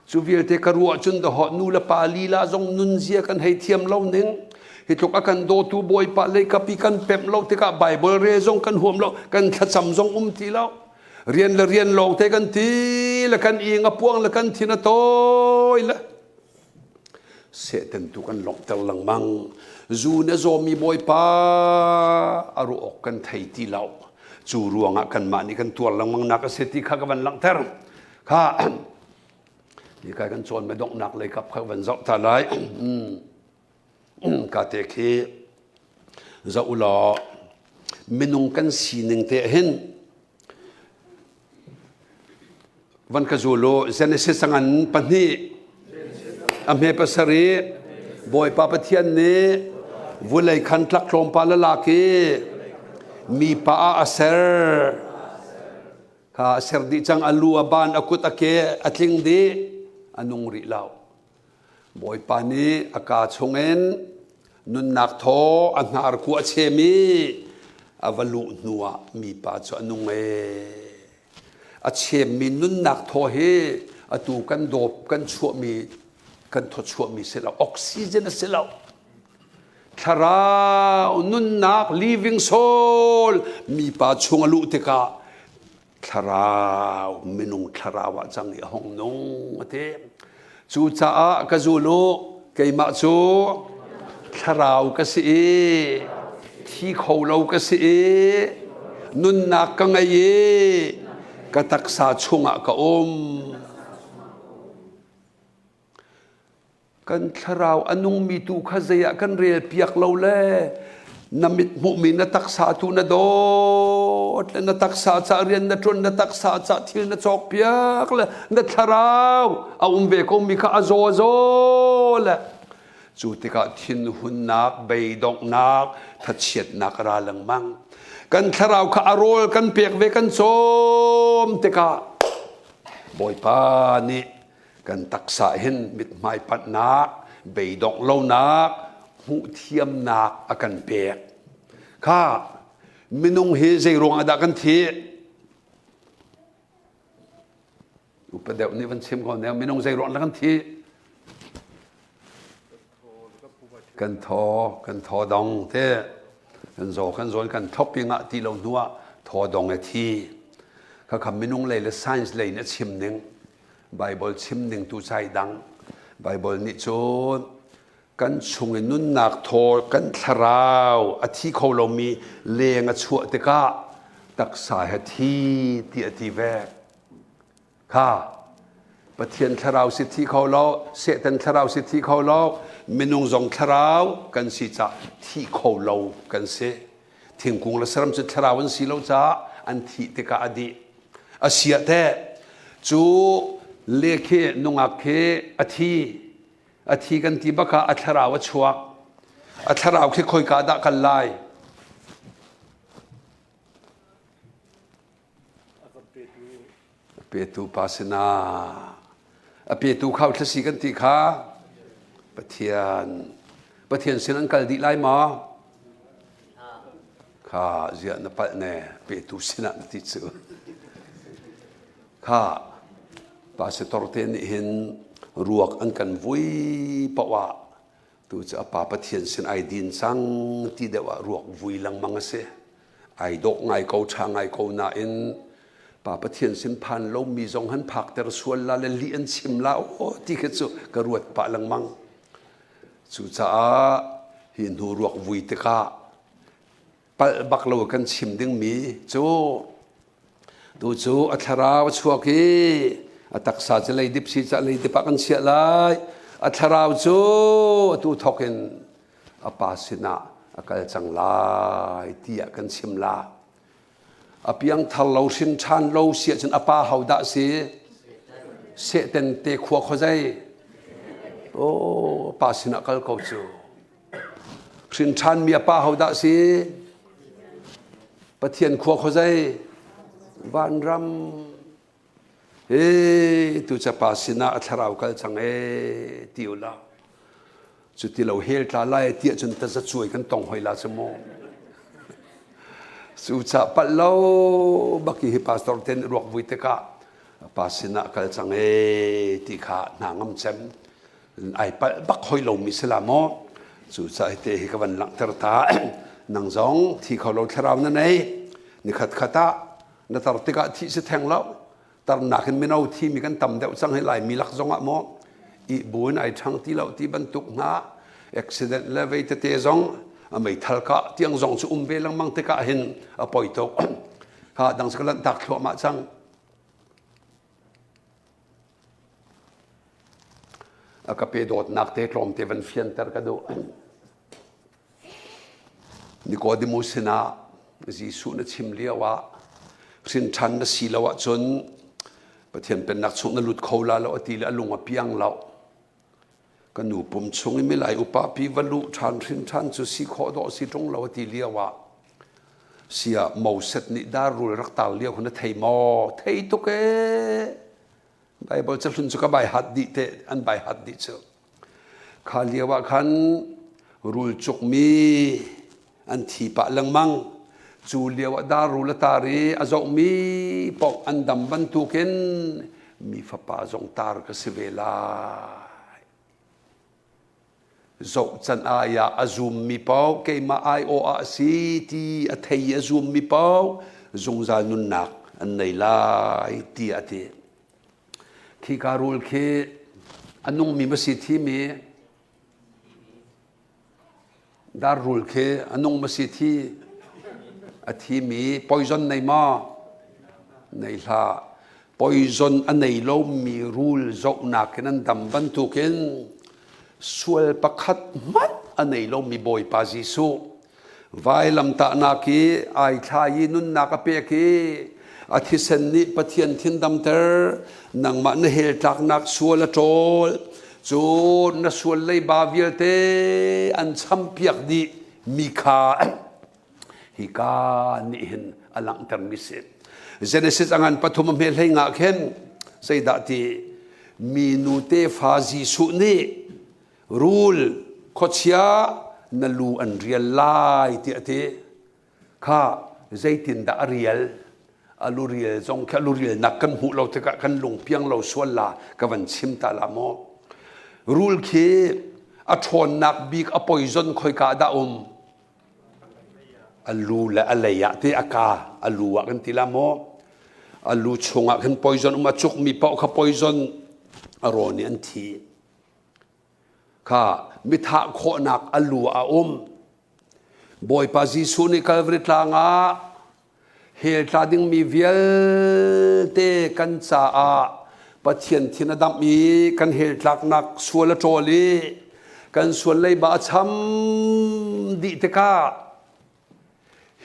สุวิเอเตกรัวจุนเดาะนูละปาลีลาจงนุนเสียกันให้เทียมเล่าหนึ่งเหตุกกันโดตูบอยปาเลยกับปีกันเพ็มเล่าเทกะไบเบิลเรจงกันห่วงเล่ากันขัดสำจงทีเล่าเรียนละเรียนลองเทกันทีละกันอิงอพวงละกันทีน่ะโตยละเสด็จตุกันหลงเตลังมังจูเนโซมีบอยปาอารุออกกันไทยทีเล่าจูรวงกันมานี่กันตัวลังมังนักเสติข้ากันลังเทอร์ข้านี่ใครกันชวนไม่ดกหนักเลยครับข้าวันจบทลายกาเตะคีจะอุลาเมนุงกันสีหนึ่งเตะเห็นวันกจูโลเซนเซสังอันปันนี่อเมปัสรีบอยปาปเทียนเนวุเลยคันทักโครมปาลลากีมีป้าอาเซอร์ข้าเซอร์ดิจังอลัวบานอกุตอเกอัตลิงดีอันงริลาวบอยปานีอากาศชงเอ็น นุนนักท้ออันนาร์กัวเชมีอวลุนัวมีปาจอนุงอเชมีนุนนักท้อเฮอตูกันโดบกันชัวมีกันทดชัวมีเสลาออกซิเจนเสลาทารานุนนัก living soul มีปาชงอลุเตกาทาราวมินุงทาราวจังห้องนงเทจูจ้ากะจูโลเกยมาจูทาราวกะสีที่เขาเรากะสีนุนนักกังไงกะตักษาชงกะกันทาราวอนุงมีตูขเซียกันเรียเปียกเราเล่นามิดมุมินตักษาตูนโดดนตักษาจะเรียนนจนนตักษาจะทิลนจอกเปียกเลยนทาราวเอาเบกมีข้าโซเลยจูติกาทินหุนนักใบดอกนักทัดเฉียดนักราลังมังกันทาราวข้าอารอลกันเปียกเวกันโซมติกาบอยปานีกันตักษาเห็นมิดไม้ปัดนักใบดอกเล่านักหูเทียมนักอากันเปียกข้ามินุงเฮเซรวงอาดากันทีอุปเดี๋ยวนี้วันเชื่อมก่อนเนี่ยมินุงเซรวงอาดากันทีกันทอดองเทกันโซกันทบยังอ่ะที่เราหนัวทอดองไอ้ทีข้าคำมินุงเลยและไซน์เลยเนี่ยชิมหนึ่งไบเบิลชิมหนึ่งตัวใจดังไบเบิลนี่โจกันชงนุนนักโทกันทราวอาทิเขาเรามีเลงชัวติกาตักสายที่อธิเวกข้าปะเทียนทราวสิทธิเขาเราเสตันทราวสิทธิเขาเราเมนุงจงทราวกันสิจะที่เขาเรากันเสทิ้งกุงละสรมจุดทราวันสิเราจะอันที่ติกาอดีอาเสียแต่จูเลขนุงอักเคอาทิกันที่บักอัทราวชัวอัทราวที่คอยกาดกันไลเปตูปาสนาเปตูเข้าทศีกันที่ข้าปะเทียนเสนันกัลดีไลมาข้าเจียนปัตเน่เปตูเสนันที่สุข้าปาสตอร์เทนเห็นรวกอันกันวุ้ยปะวะตัวจะป่าปะเทียนเส้นไอดินสังที่เดียวรวกวุ้ยลังมังเสไอดอกไงเขาช่างไงเขาหน้าอินป่าปะเทียนเส้นพันเรามีจงหันผักแต่ส่วนละเลลีอันชิมละโอ้ที่เขาจะกระรวดปะลังมังสุดจะเห็นหัวรวกวุ้ยตะกะปะบักเรากันชิมดึงมีดูจูอัทราวชัวกีตักษาจะเลยดิบซีจะเลยดิบปักเสียเลยอัทราวจูตูทอกินอปาสินะกัลจังลายที่กันชิมลาอเพียงทัลเราสินชันเราเสียจนอปาเฮาดาสีเสเต็นเตะขวขใจโอ้ปาสินะกัลเขาจูสินชันมีอปาเฮาดาสีปะเทียนขวขใจบ้านรำตุจะปาสินะอัทราวกัลจังติวลาจุดที่เราเฮลตาไล่เตี้ยจนจะช่วยกันต้องหอยลาสมองสุจะปัลโลบักฮิปาสตอร์เทนรวกวิเตกะปาสินะกัลจังติขานางมเซมไอปัลบักหอยลงมิสลามอสุจะเตะกับวันหลังตรตานางจงที่เขาเราทราวนั่นเองนี่ขัดตานัตรติกะที่จะแทงเราตอนนักไม่เอาที่มีกันต่ำเดียวจังให้ไหลมีลักษณะมออีบุญไอทั้งที่เราที่บรรทุกหน้าอุบิเหตุเลเวตเตจงไม่ทัลกะที่ยังจงสุเบลังมังเตกะเห็นปล่อยตกข้าดังสกัดตักทั่วมาจังก็ไปโดดนักเตะกลมเตวันเฟียนเตอร์กระโดนิโคดิมุสนาจีสุนชิมเลียวะสินชันนสีละวะจนประเทศเป็นนักสุนลุดเขาลาแล้วตีละลงมาเพียงเรากันหนูปุ่มชงไม่ไหลอุปาปีวัลุชันสินชันจะสีขอดอสีตรงเราตีเลียวะเสียเมาเสร็จนิดารุรักตาเลียวคนนั้นไทยมอไทยตุกเอไบเบิลจะลุนสุกใบหัดดิเตอันใบหัดดิเจอข้าเลียวะขัน รูลจุกมีอันที่ปะลังมังจูเลียวดารูลตารีอาจมีปอกอันดำบรรทุกินมีฟ้าป่าจงตาร์กสิเวลาจงจันอายาอาจุมมีเป้าเกมาไอโออาซีที่อัทยอาจุมมีเป้าจงจานุนนักอันในลายที่อัทยขีการุลเคอันนุ่งมีมัสยิดที่มีดารุลเคอันนุ่งมัสยิดที่อาทิมีปอยซอนในมาในลาปอยซอนอันในโลมีรูลจกนักนั้นดำบรรทุกินส่วนประคัดมันอันในโลมีบอยปาจิสุไว้ลำตานักีไอทายินุนนักเปียกีอาทิเซนนิปะเทียนทินดำเตอร์นังมันเฮลตักนักส่วนละโจลจูนส่วนเลยบาวิลเตอันซัมเปียกดีมิคาฮิกานิหินอลังเตอร์มิสิเจเนซิสอังอันปฐมเมลให้งาเข็นใส่ดาตีมีนูเตฟาจิสุนีรูลโคเชียนัลูอันเรียลไลที่อเตข้าใจตินดาเรียลอลูเรียลจงแค่อลูเรียลนักกันหูเราจะกันลงเพียงเราส่วนละกับวันชิมตาลามอรูลเคอชอนนักบีกอปอยซอนคอยกาดาอัลลูและอะไรอะที่อากาอัลลูอะกันทีละโมอัลลูชงอะกันปอยซอนมาจุกมีเป้าขปอยซอนอารอนี่อันทีข้ามิถาโคนักอัลลูอะบอยปาจิสุนิคาลวริตลางะเฮลตาดิงมีเวลเตกันซาอาปะเทียนทินดับมีกันเฮลตักนักส่วนละโจลีกันส่วนเลยบาชัมดิเตกา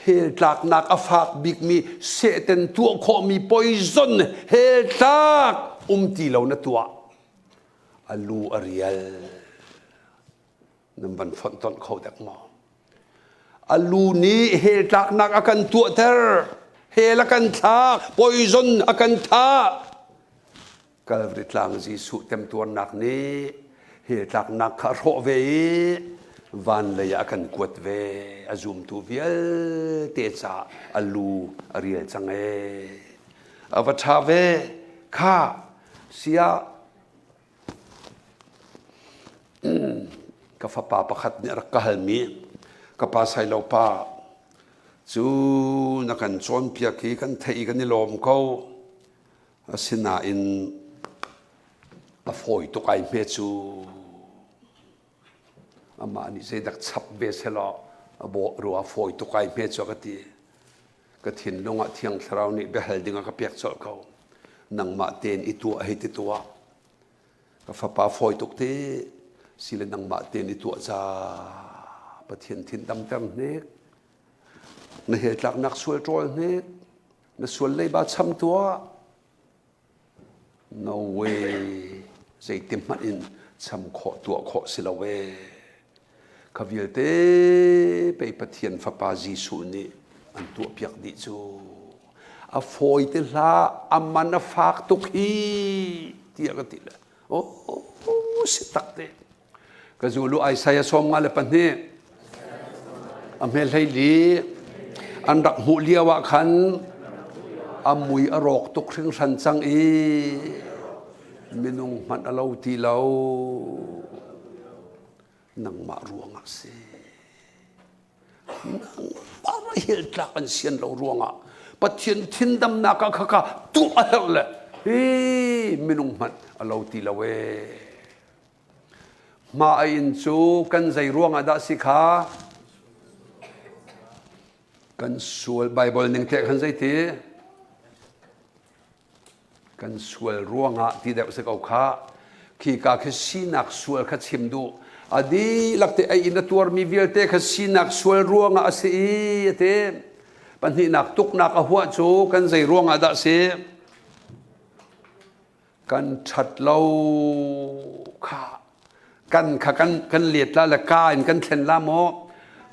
เฮลตักนักอฟากบิกมีเซเตนตัวโคมีปอยซอนเฮลตักตีเหล่านั้นตัวอัลลูอาริยลนั่นบันฟันต้นเขาเด็กมออัลลูนี้เฮลตักนักอากันตัวเธอเฮลกันท่าปอยซอนอากันท่ากาลวริตลางจีสุเต็มตัวนักนี้เฮตักนักคารโเววันเลยอากันกวดเวอาจุมตูเวลเตจาอัลลูอริยจังเออวัชาเวข้าเสียกับฟ้าป่าประคัดเนี่ยรักกะฮัลมีกับป่าไซโลป่าจูนักกันชนเพียกีกันเทกันนิลมเขาสินาอินฟอยตุกไอเมจูอามานี่เสดักชับเบสเฮลอโบรัวฟอยตุกไอเมจูกถินลงอ่ะเที่ยงเช้านี่เบลดิงกับเปียกโซเขานังมาเตนอิตัวให้ติตัวกับฟ้าป่าฟอยตุกเตสิเลนังมาเตนอิตัวจ้าปะเทียนทินดำเต็มเนกในเหตุหลักนักสวยโจรเนกในส่วนเลยบาช้ำตัว no way ใจเต็มมันอินช้ำขอตัวขอสิละเวขวิลเตไปปะเทียนฟ้าป่าจีสุนี่อันตัวเปียกดิจูอาฟอยเตล่าอามันฟากตุกีที่อะไรติละโอ้สิตักเตก็จูลูไอไซยาสมมาเลปันนี่อเมลไฮลีอันรักหูเลียวะขันอามุยอรอกตุกถึงสันจังอีมินุงมันเอาทีเรานังมารวงอ่ะสินังปาระเฮลตากันเสียนเรารวงอ่ะปัจจัยทินดำนักข้าตัวอะไรมินุงมันเอาทีเราเวมาอินซูกันใจรวงอ่ะได้สิค่ะกันสวลไบเบิลหนึ่งเทกันใจทีกันสวลร่วงอ่ะที่เด็กสักเอาข้าขี้กาแค่สีนักสวลขัดชิมดูอดีหลักเตไออินตัวมีวิลเตแค่สีนักสวลร่วงอ่ะสิเตปัญหานักตุกนักหัวจูกันใจร่วงอ่ะได้สิกันชัดเล่าข้ากันเลียดละละกายกันเข็นละโม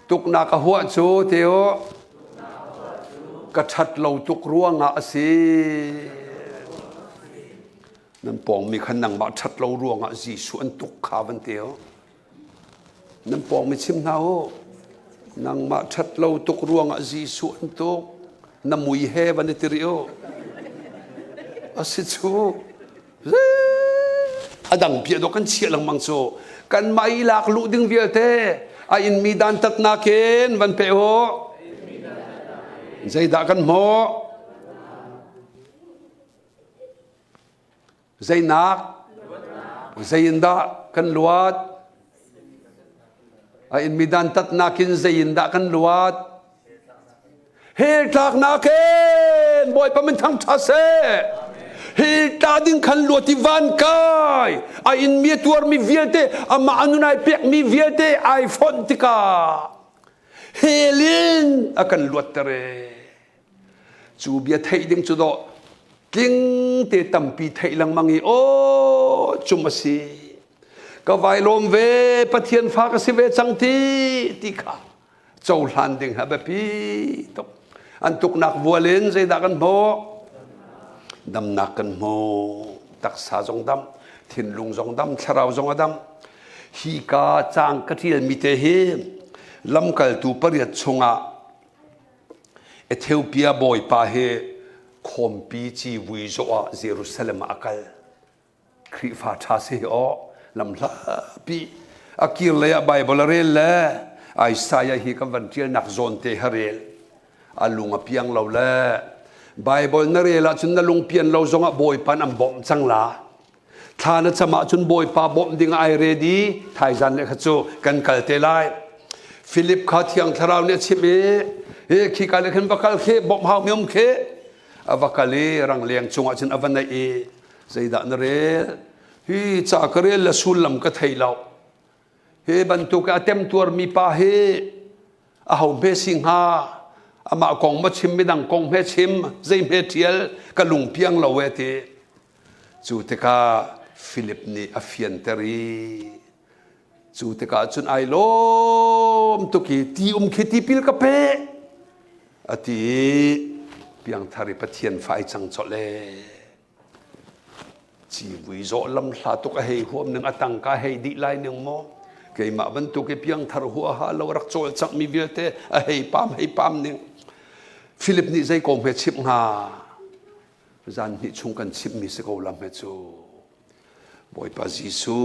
ตุกนักหัวจูเทียวกระชัดเล่าตุกร่วงอ่ะสินั่นปองมีขนังมาชัดเราร่วงอ่ะจีส่วนตุกขาวันเดียว น้ำปองไม่ชิมเนานางมาชัดเราตุกรวงอาจีสุนตุกน้ำมุยเฮบันติริโออาสิจูอดังเพียดกันเชียลังมังโซกันไม่หลักลุดึงเวียเตอาอินมีดันตักนาเกนวันเปโอใจด่ากันโมใจนักใจยินด่ากันลวดอาอินมีดันตักนาเกนใจยินด่ากันลวดเฮตักนาเกนบอยปะมันทั้งทัศเซเฮตาดิ้งขันลวดที่วันกายอาอินมีตัวมีเวียเตอามาอนุนัยเปียกมีเวียเตไอโฟนติกาเฮลินอากันลวดเตเรจูเบียไทยดิ้งจุดกิงเตตัมปีไทยลังมังอีโอจุมสีก็ไวลมเวปะเทียนฟ้ากสิเวจังทีติกาเจ้าหลานดิ้งฮะแบบปีตกอันตุกนักวัวเลนใจด่ากันโบดำนักกันโมตักษาจงดำทินลุงจงดำชราวจงดำฮีกาจางกะทิลมิเตเฮลำกัลตูปริยชงะเอธิโอเปียบอยปาเฮคอมปีจีวิโซอาเยรูซาเล็มอักลคริฟาทาเซโอลำลาปีอากิลเลยไบเบิลเรลละไอซายาฮีกัวันเทียนักโซนเตฮเรลอาลุงอเปียงเราละไบเบิลนั่นเองละจนนั่งลงเพียนเราจงอ่ะบอยปันอันบอมจังละท่านั้นจะมาจนบอยปาบอมดิ่งไอเรดีไทยจันเลยขจูกันกัลเตลัยฟิลิปข้าเทียงทาราวเนี่ยชิเบเฮ้ขี้กันเลยขึ้นบักกัลเคบอมหาวมิมเคอวักกัลลีรังเลียงจงอ่ะจนอวันนั้นเอใจด่านเรลฮีจากเรลละสุลลัมก็ไทยเราเฮ้บรรทุกอาเต็มตัวมีปาเฮอาหาวเบสิงฮาอามาคงมาชิมไม่ดังคงเฮชิมใจเฮเทียลกะลุงเพียงเราเวทีจูเตกาฟิลิปนี่อฟิยันเตอรีจูเตกาจุนไอโลมตุกีตีคิตีพิลกะเปอติเพียงทาริปเทียนไฟจังจเลจีวิโซลำลาตุกะเฮหัวหนึ่งอตังกะเฮดีไลหนึ่งโมเกี่ยมาบรรทุกเพียงทารหัวฮาเรารักโจลจักมีเวเตเฮปามหนึ่งฟิลิปนี่ใจกงเฮชิมฮาจานนี่ชงกันชิมมีสกอลำเฮจูบอยปาจิสู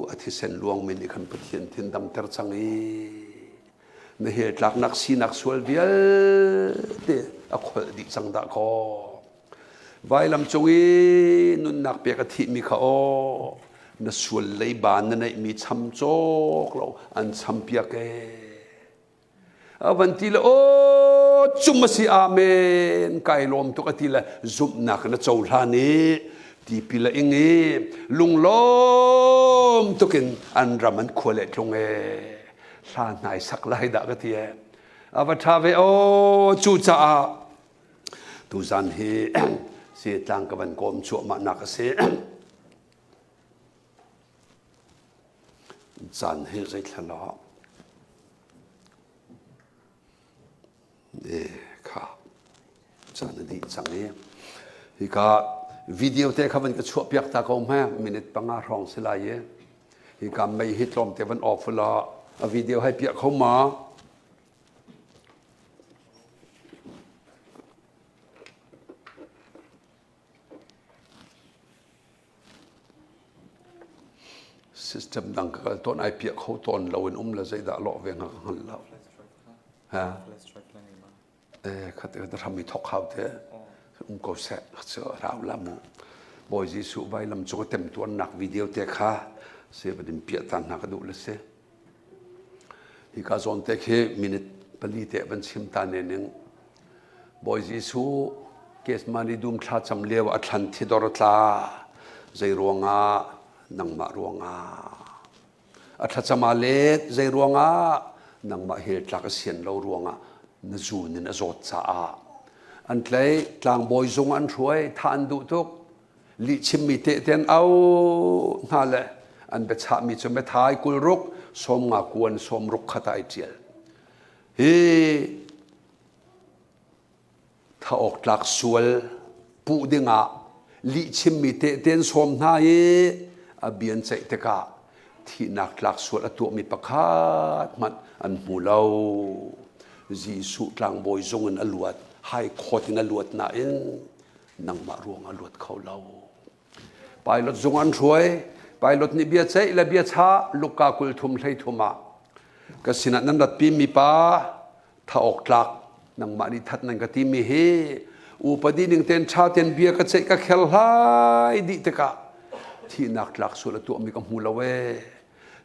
อธิเซนลวงมินิคันปะเทียนทินดำเตอร์จังอีในเหตุหลักนักสีนักสวลเบียเตอคลดิจังดาคอไว้ลำจงอีนุนนักเปียกทิมีเขานสวลเลยบานนั่นไอมีช้ำโจกเราอันช้ำเปียกวันที่ละโอ้จุมสีอาเมนไก่ลมตุกทีละจุบนักนะเจ้าท่านี้ที่พิละอิงลุงลมตุกินอันรามันควรเล็ดลงท่าไหนสักไล่ดักทีอาวัตาเวโอจูจ่าตูจันเฮเสียตังกับวันกอมชัวมานักเสียจันเฮใจทะเลาะค่ะจันดีจังนี้ที่ก็วิดีโอเทคมันก็ช่วยเปียกตาเขาแม่มินิทปังอาร้องสลายที่ก็ไม่ฮิตลมแต่วันออกฟลาวิดีโอให้เปียกเขามาซิสเต็มดังก็ต้นไอเปียกเขาต้นเราเป็นละใจด่าหล่อเวงหันเราฮะเขาจะทำมีทอกเขาเถอะก็เสร็จเสือเราละมั้งบอยจีสุใบลำโจเต็มตัวหนักวิดีโอเตะค่ะเสียประเด็นเปียตันหนักดูเลยเสียที่การสอนเตะแค่มินิทผลิตเตะเป็นชิมตาเนึงบอยจีสุเกสมานีดุมคลาจำเลี้ยวอัตลันทิดอร์ตาใจรวงนังมารวงอัตจมาเลดใจรวงนังมาเหตุหลักเสียนเรารวงนจูนินอโจจ้าอันเทยกลางบอยจงอันช่วยทานดูทุกลิชิมมิเตเตนเอานั่นแหละอันเบชามิจมเบทายกุลรุกสมงากวนสมรุกขตายเจียถ้าออกหลักสวลปูดิงลิชิมมิเตเตนสมนายอเบียนใจเตกะ ที่นักหลักสวดตัวมีประคาดมันอันหูเราจีสุกลางบอยจงอันอลวดให้โคตินอลวดน่าเอ็นนังมารวงอลวดเขาเราไปรถจงอันช่วยไปรถนิเบียใจและเบียช้าลูกกากุลทุมไททุมากสินะนั้นรัดปีมีป้าถ้าออกหลักนังมาดิทัดนังกติมีเฮอุปดีหนึ่งเต็นชาเต็นเบียกใจก็เคลไลดิตกะที่นักหลักสุดตัวมีกำหูละเว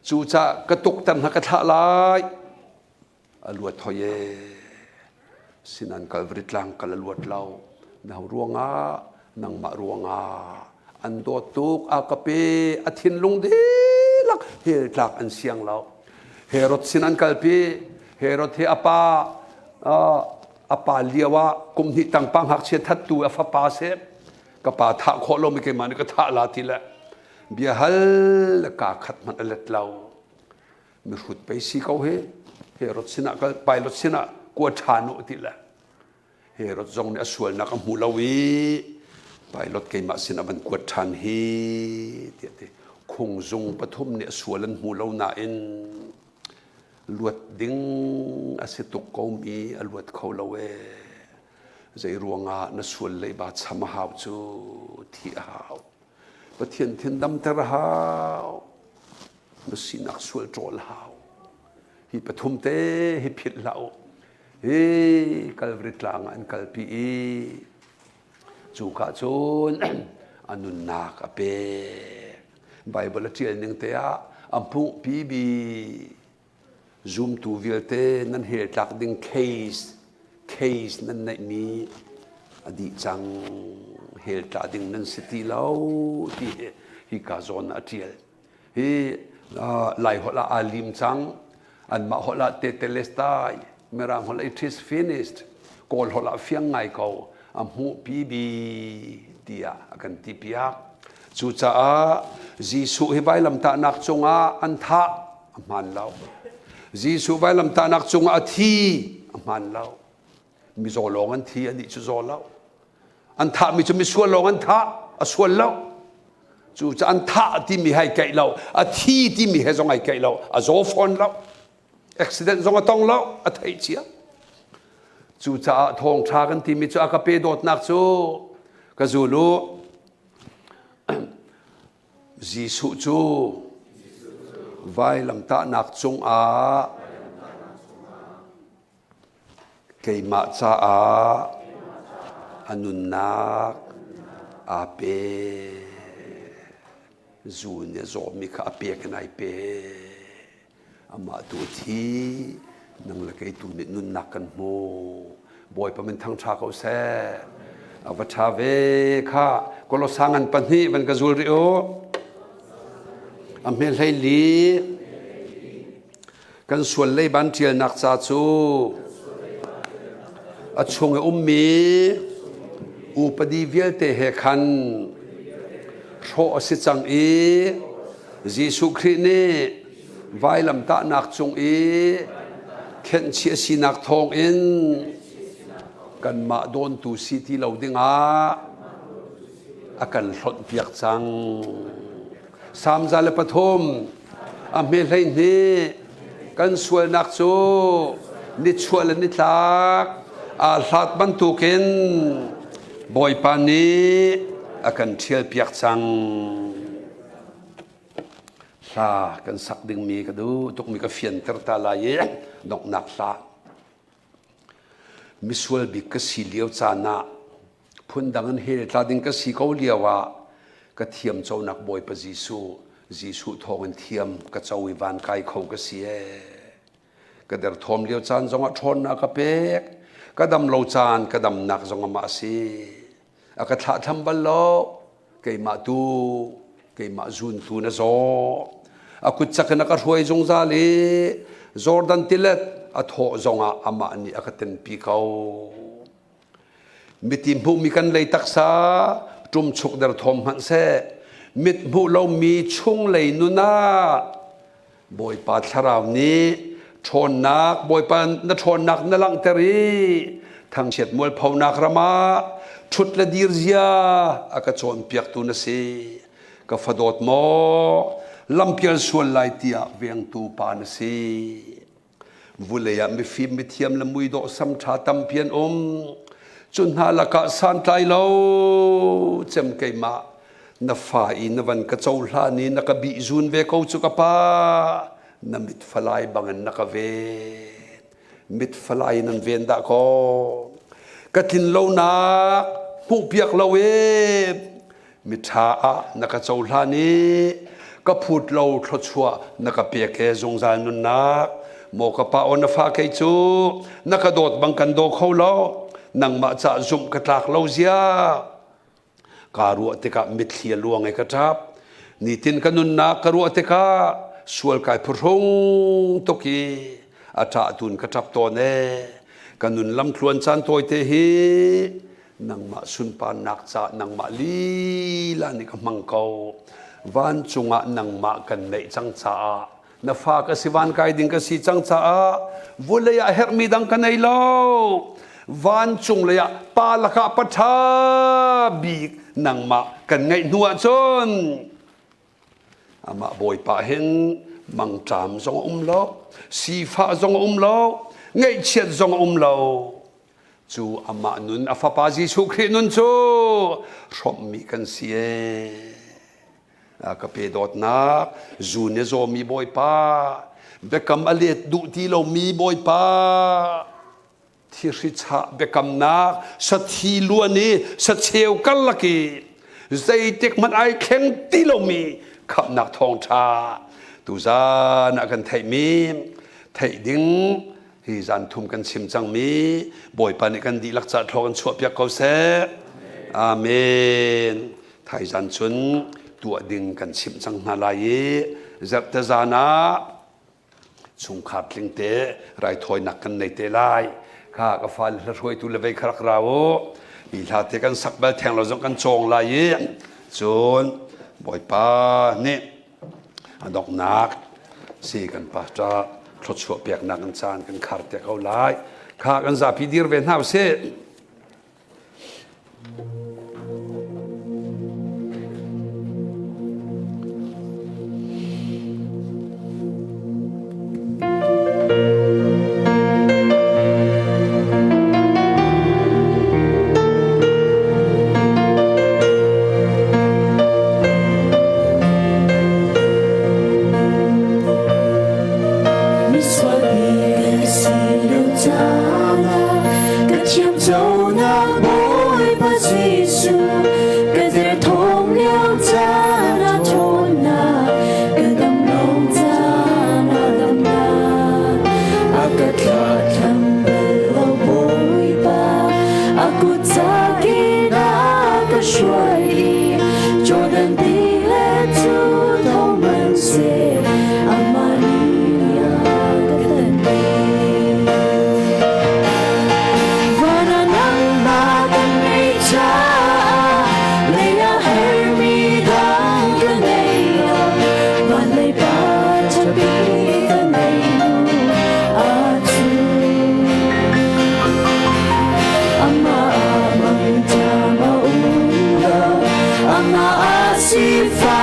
จูจะกระตุกตันหักทะลายอลวดทอยสินันกัลวริตลังกัลลวดเรานาร่วงนังมาร่วงอันโดตุกอากเปอธินลุงดีลักเฮลักอันเสียงเราเฮรถสินันกัลปีเฮรถเฮอปาอปาเลียวะกุมหิตังปังหักเชียทัดตัวอฟปาเซกปาทะโคโลมิเกมันก็ทะลาทีละเบียฮัลกาขัดมันอเล็ดเรามีขุดไปสีเขาเฮรถสินะก็ไปรถสินะกวดชานุทีละเฮรถจงเนี่ยสวยนักมูลวีไปรถเกมาสินะมันกวดชานเฮเดี๋ยวคงจงปฐมเนี่ยสวยลันมูลนาเอ็นลวดดิ้งอาศัยตุกกอมีลวดเขาละเวใจรวงนั่นส่วนเลยบาดสมหาวจูที่หาวปะเทียนเทียนดำเตระหาวนั่นสินักส่วนโจลหาวฮิปทุมเตฮิพิดเหล่ากัลวริตลางอันกัลปีจูกาจูนอันนุนนักอเปไบเบิลเทียนหนึ่งเตะอัมพุปีบีซูมตูวิลเตนั่นเหตุจากดิ้งcaseนั่นในมีอดีตจังเหตุจากดิ้งนั่นสติเล่าที่ฮิกาโซนอาเทียลฮีไล่หัวละอาลิมจังอันมาหัวละเตเตเลสตายเมื่อรำหัวละ it is finished กอลหัวละเฟียงไงเขาอัมหูปีบีเดียกันทิพยักจูจ้าจีสุฮิบายลำตานักจงอันทะมันเล่าจีสุไปลำตานักจงอาทีมันเล่ามีโซลงอันทีอันนี้จะโซเล่าอันท่ามีจะมีส่วนลงอันท่าส่วนเล่าจูจะอันท่าที่มีให้ไกลเล่าอาทีที่มีให้จงให้ไกลเล่าโซฟอนเล่าอุบิเหตุจงต้องเล่าอาทิตย์เชียจูจะทองชากันที่มีจะอากาเปโดดนักจูก็จูรู้จีสุจูไว้ลำตานักจงเกยมาจาอนุนักอาเปจูเนี่ยจอมีข้าเปกันไอเปอามาตัวที่นั่งละเกยตัวเนี่ยนุนนักกันโมบ่อยประมันทั้งชาเขาแซ่อาวัชาเวข้าก็เราสร้างอันปัญหิมันก็จูริโออเมลัยลีกันส่วนเลยบันเทียนักซาจูอชงมีอุปดีเวลเตเฮคันโชอสิจังจีสุคริเนไวลำตานักจงเข็นเชียสีนักทองกันมาโดนตูสีที่เราดิ้งอากันหลดเปียกจังสามจาลปฐมอเมลัยนี้กันส่วนนักจูนิชวนและนิทักอาลาดบรรทุกินบ่อยปานี้อากันเชียเปียกจังลากันสักดึงมีก็ดูตุกมีก็เฟียนตรตาลายดอกนักลามิสวลบิกสีเลียวจานะพุ่นดังนั้นเฮลตาดิงก็สีเขาเลียวว่าก็เทียมเจ้านักบอยปะจีสุทองเทียมก็เจ้าวิวานไกเขาก็เสียก็เดือดทอมเลี้ยวจานจงชนนักเป็กก็ดำโลจานก็ดำนักจงมาสีก็ท้าทำบัลโลเกี่ยมาตูเกี่ยมาจุนตูนะโซกุจักนักรวยจงซาลีจอร์แดนติเลตทอจงอามานี่ก็เต็นปีเขามิติมผู้มีกันเลยตักษาจุ่มฉุกเดือดทอมหันเสมิดผู้เรามีช่วงเลยนุนาบอยปาชราวนี้ชนนักบอยปานนชนนักนลังเตรีทั้งเช็ดมวยเผานักรามาชุดละดีร์เซียอากาศชนเปียกตุนสีก็ฟดดโม lampial sual lai tia veng tu pa na si vuleya mi phim mi thiam la mui do sam tha tam pian chun ha la ka san tlai lo chem ke ma na fa in na van ka chau hla ni na ka bi zun ve ko chu ka pa na mit falai bangan na ka ve mit falai nan ven da ko ka tin lo na pu piak lo e mit tha a na ka chau hla ni ka phut lo thlo chua na ka pe ke zong zan nun na mo ka pa on na fa ke chu na ka dot bang kan do kho lo nang ma cha zum ka tlak lo zia ka ru te ka mit thlia luang e ka thap ni tin kanun na ka ru te ka sual kai phurong to ki ata tun ka thap to ne kanun lam thluan chan toy te hi nang ma sun pa nak cha nang ma li la ni ka mang ko van chunga nang ma kan nei chang cha na fa ka siwan kai ding ka si chang cha vuleya her mi dang ka nei lo van chung le ya pa la ka pa tha bi nang ma kan ngai nuwa chon ama boy pa hen mang cham zong lo si fa zong lo ngai chiat zong lo chu ama nun afa pa ji chu khri nun chu rom mi kan sie ka pe dot na zu ne zo mi boy pa bekam alet du ti lo mi boy pa thi ri cha bekam na sa thi lu ni sa cheu kal la ki zai tek man ai kheng ti lo mi khap nak thong tha tu za na kan thai mi thai ding hi zan thum kan sim chang mi boy pa ni kan di lak cha thlo kan chuap yak ko se amen thai zan chun tua ding kan sim chang na lai zap ta zana chung khat ling te rai thoi nak kan nei te lai kha ka fal la roi tu le ve khrak rawo mi la te kan sak bal thang lo jong kan chong lai chon boy pa ni adok nak si kan pa ta thot chu pek nak kan chan kan khar te ko lai kha kan za pi dir ve naw se Ama si fa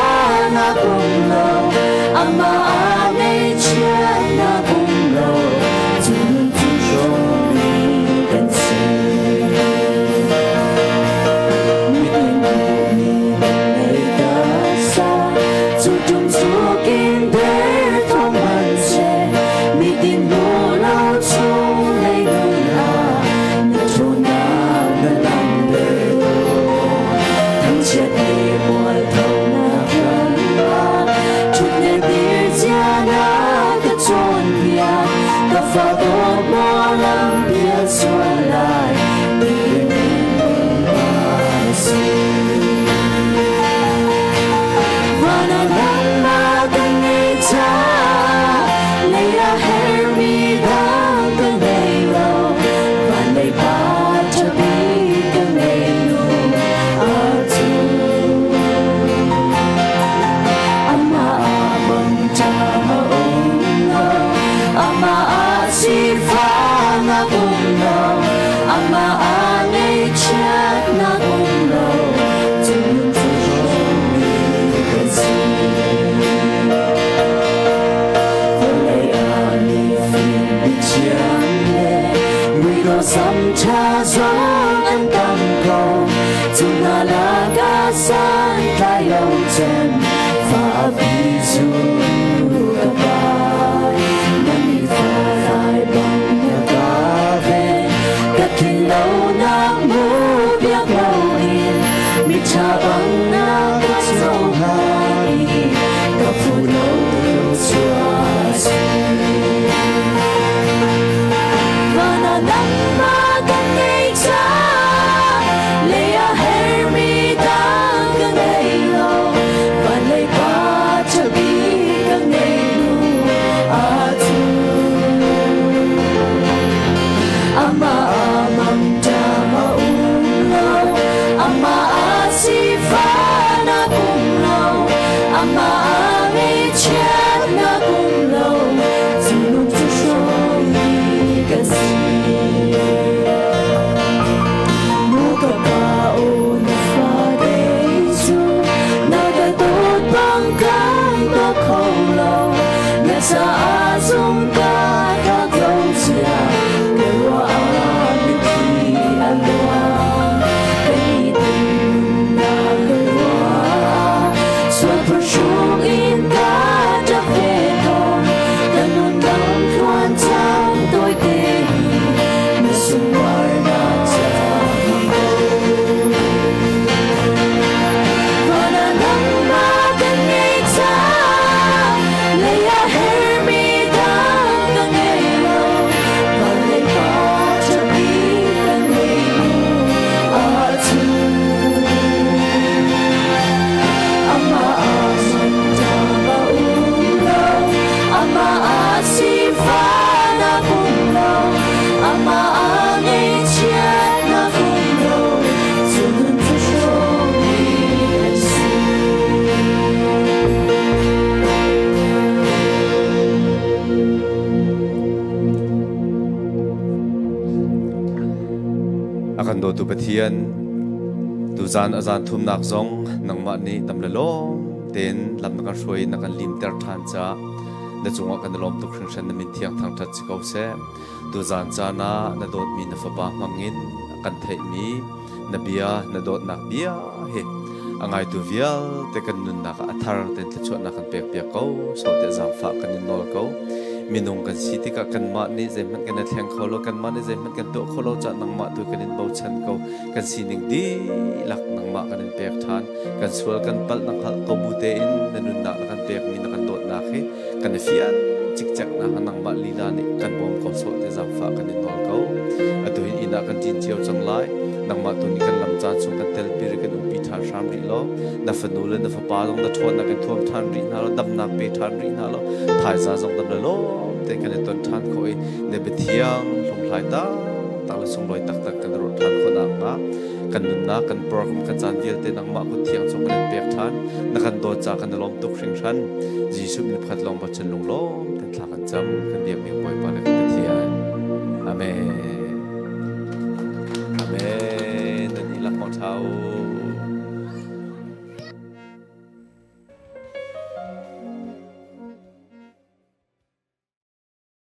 na có sắm cha gió anh tâm cầu dù là ca san ta yêu chân và vì dù cả bài mình phải lại bằng nhà ta về các khi lâu nắng mưa biết lâu yên mình cha bằng na các dấu hai các phụ lâu xóa và nó nắng ba căn ngày cha lấy a her mi ta căn ngày lâu và lấy ba cho bi căn ngày lu a tu ama amam ta ma lâu ama a si fa na cùng lâu ama a mi cha na cùng lâu dù lúc cho soi cái gì mua cả bao na pha để chu na cái tốt bằng cái đó không lâu na sa dung ta đã câu chia cái hoa mình khi ăn hoa cái tình na cái hoa xuân phật xuống in ta đã về thôi ta luôn đắm khoan trắng tôi tình mà sung hoa đã cha và đã nắng ba cái ngày cha lấy a her mi ta cái ngày lâu và lấy ba cho bi cái ngày lu a tu ama amam ta ma lâu ama a si fa na cùng lâu ama a ngày cha na cùng lâu dù luôn cho số mình akan do tu pathian tu zan azan thum nak zong nang ma ni tam la lom ten lam na kan roi na kan lim ter than cha na chunga kan lom tu khring shan na min thiang thang that chikau se tu zan cha na dot mi na fa ba mangin kan thei mi na bia na dot nak bia he angai tu vial te kan nun na ka athar ten te chot na kan pek pek ko so te zam fa kan in nol ko minung kan siti ka kan ma ni zai man kan theng kholo kan ma ni zai man kan to kholo cha nang ma tu kan in bau chan ko kan sining di lak nang ma kan in pek than kan sual kan pal nang khal ko bu te in nanun na kan pek min kan dot na khe kan fian chik chak na nang ma li na ni kan bom ko so te zam fa kan in nol ko atu hin ina kan tin chiao chang lai nang ma tu ni kan lam cha chung kan tel pir kan pi tha ram ri lo na fanu le na fa pa long na thon na kan thom than ri na lo dam na pe than ri na lo thai za jong dam lo te kan ton than ko e ne be thiang lom lai ta ta la sung loi tak tak kan ro than ko na nga kan nun na kan program kan chan vial te nang ma ko thiang chung kan pek than na kan do cha kan lom tuk hring than jisu min phat long ba chen long lo kan thla kan cham kan biak mi poi pa le kan be thian amen amen ni lak mo thau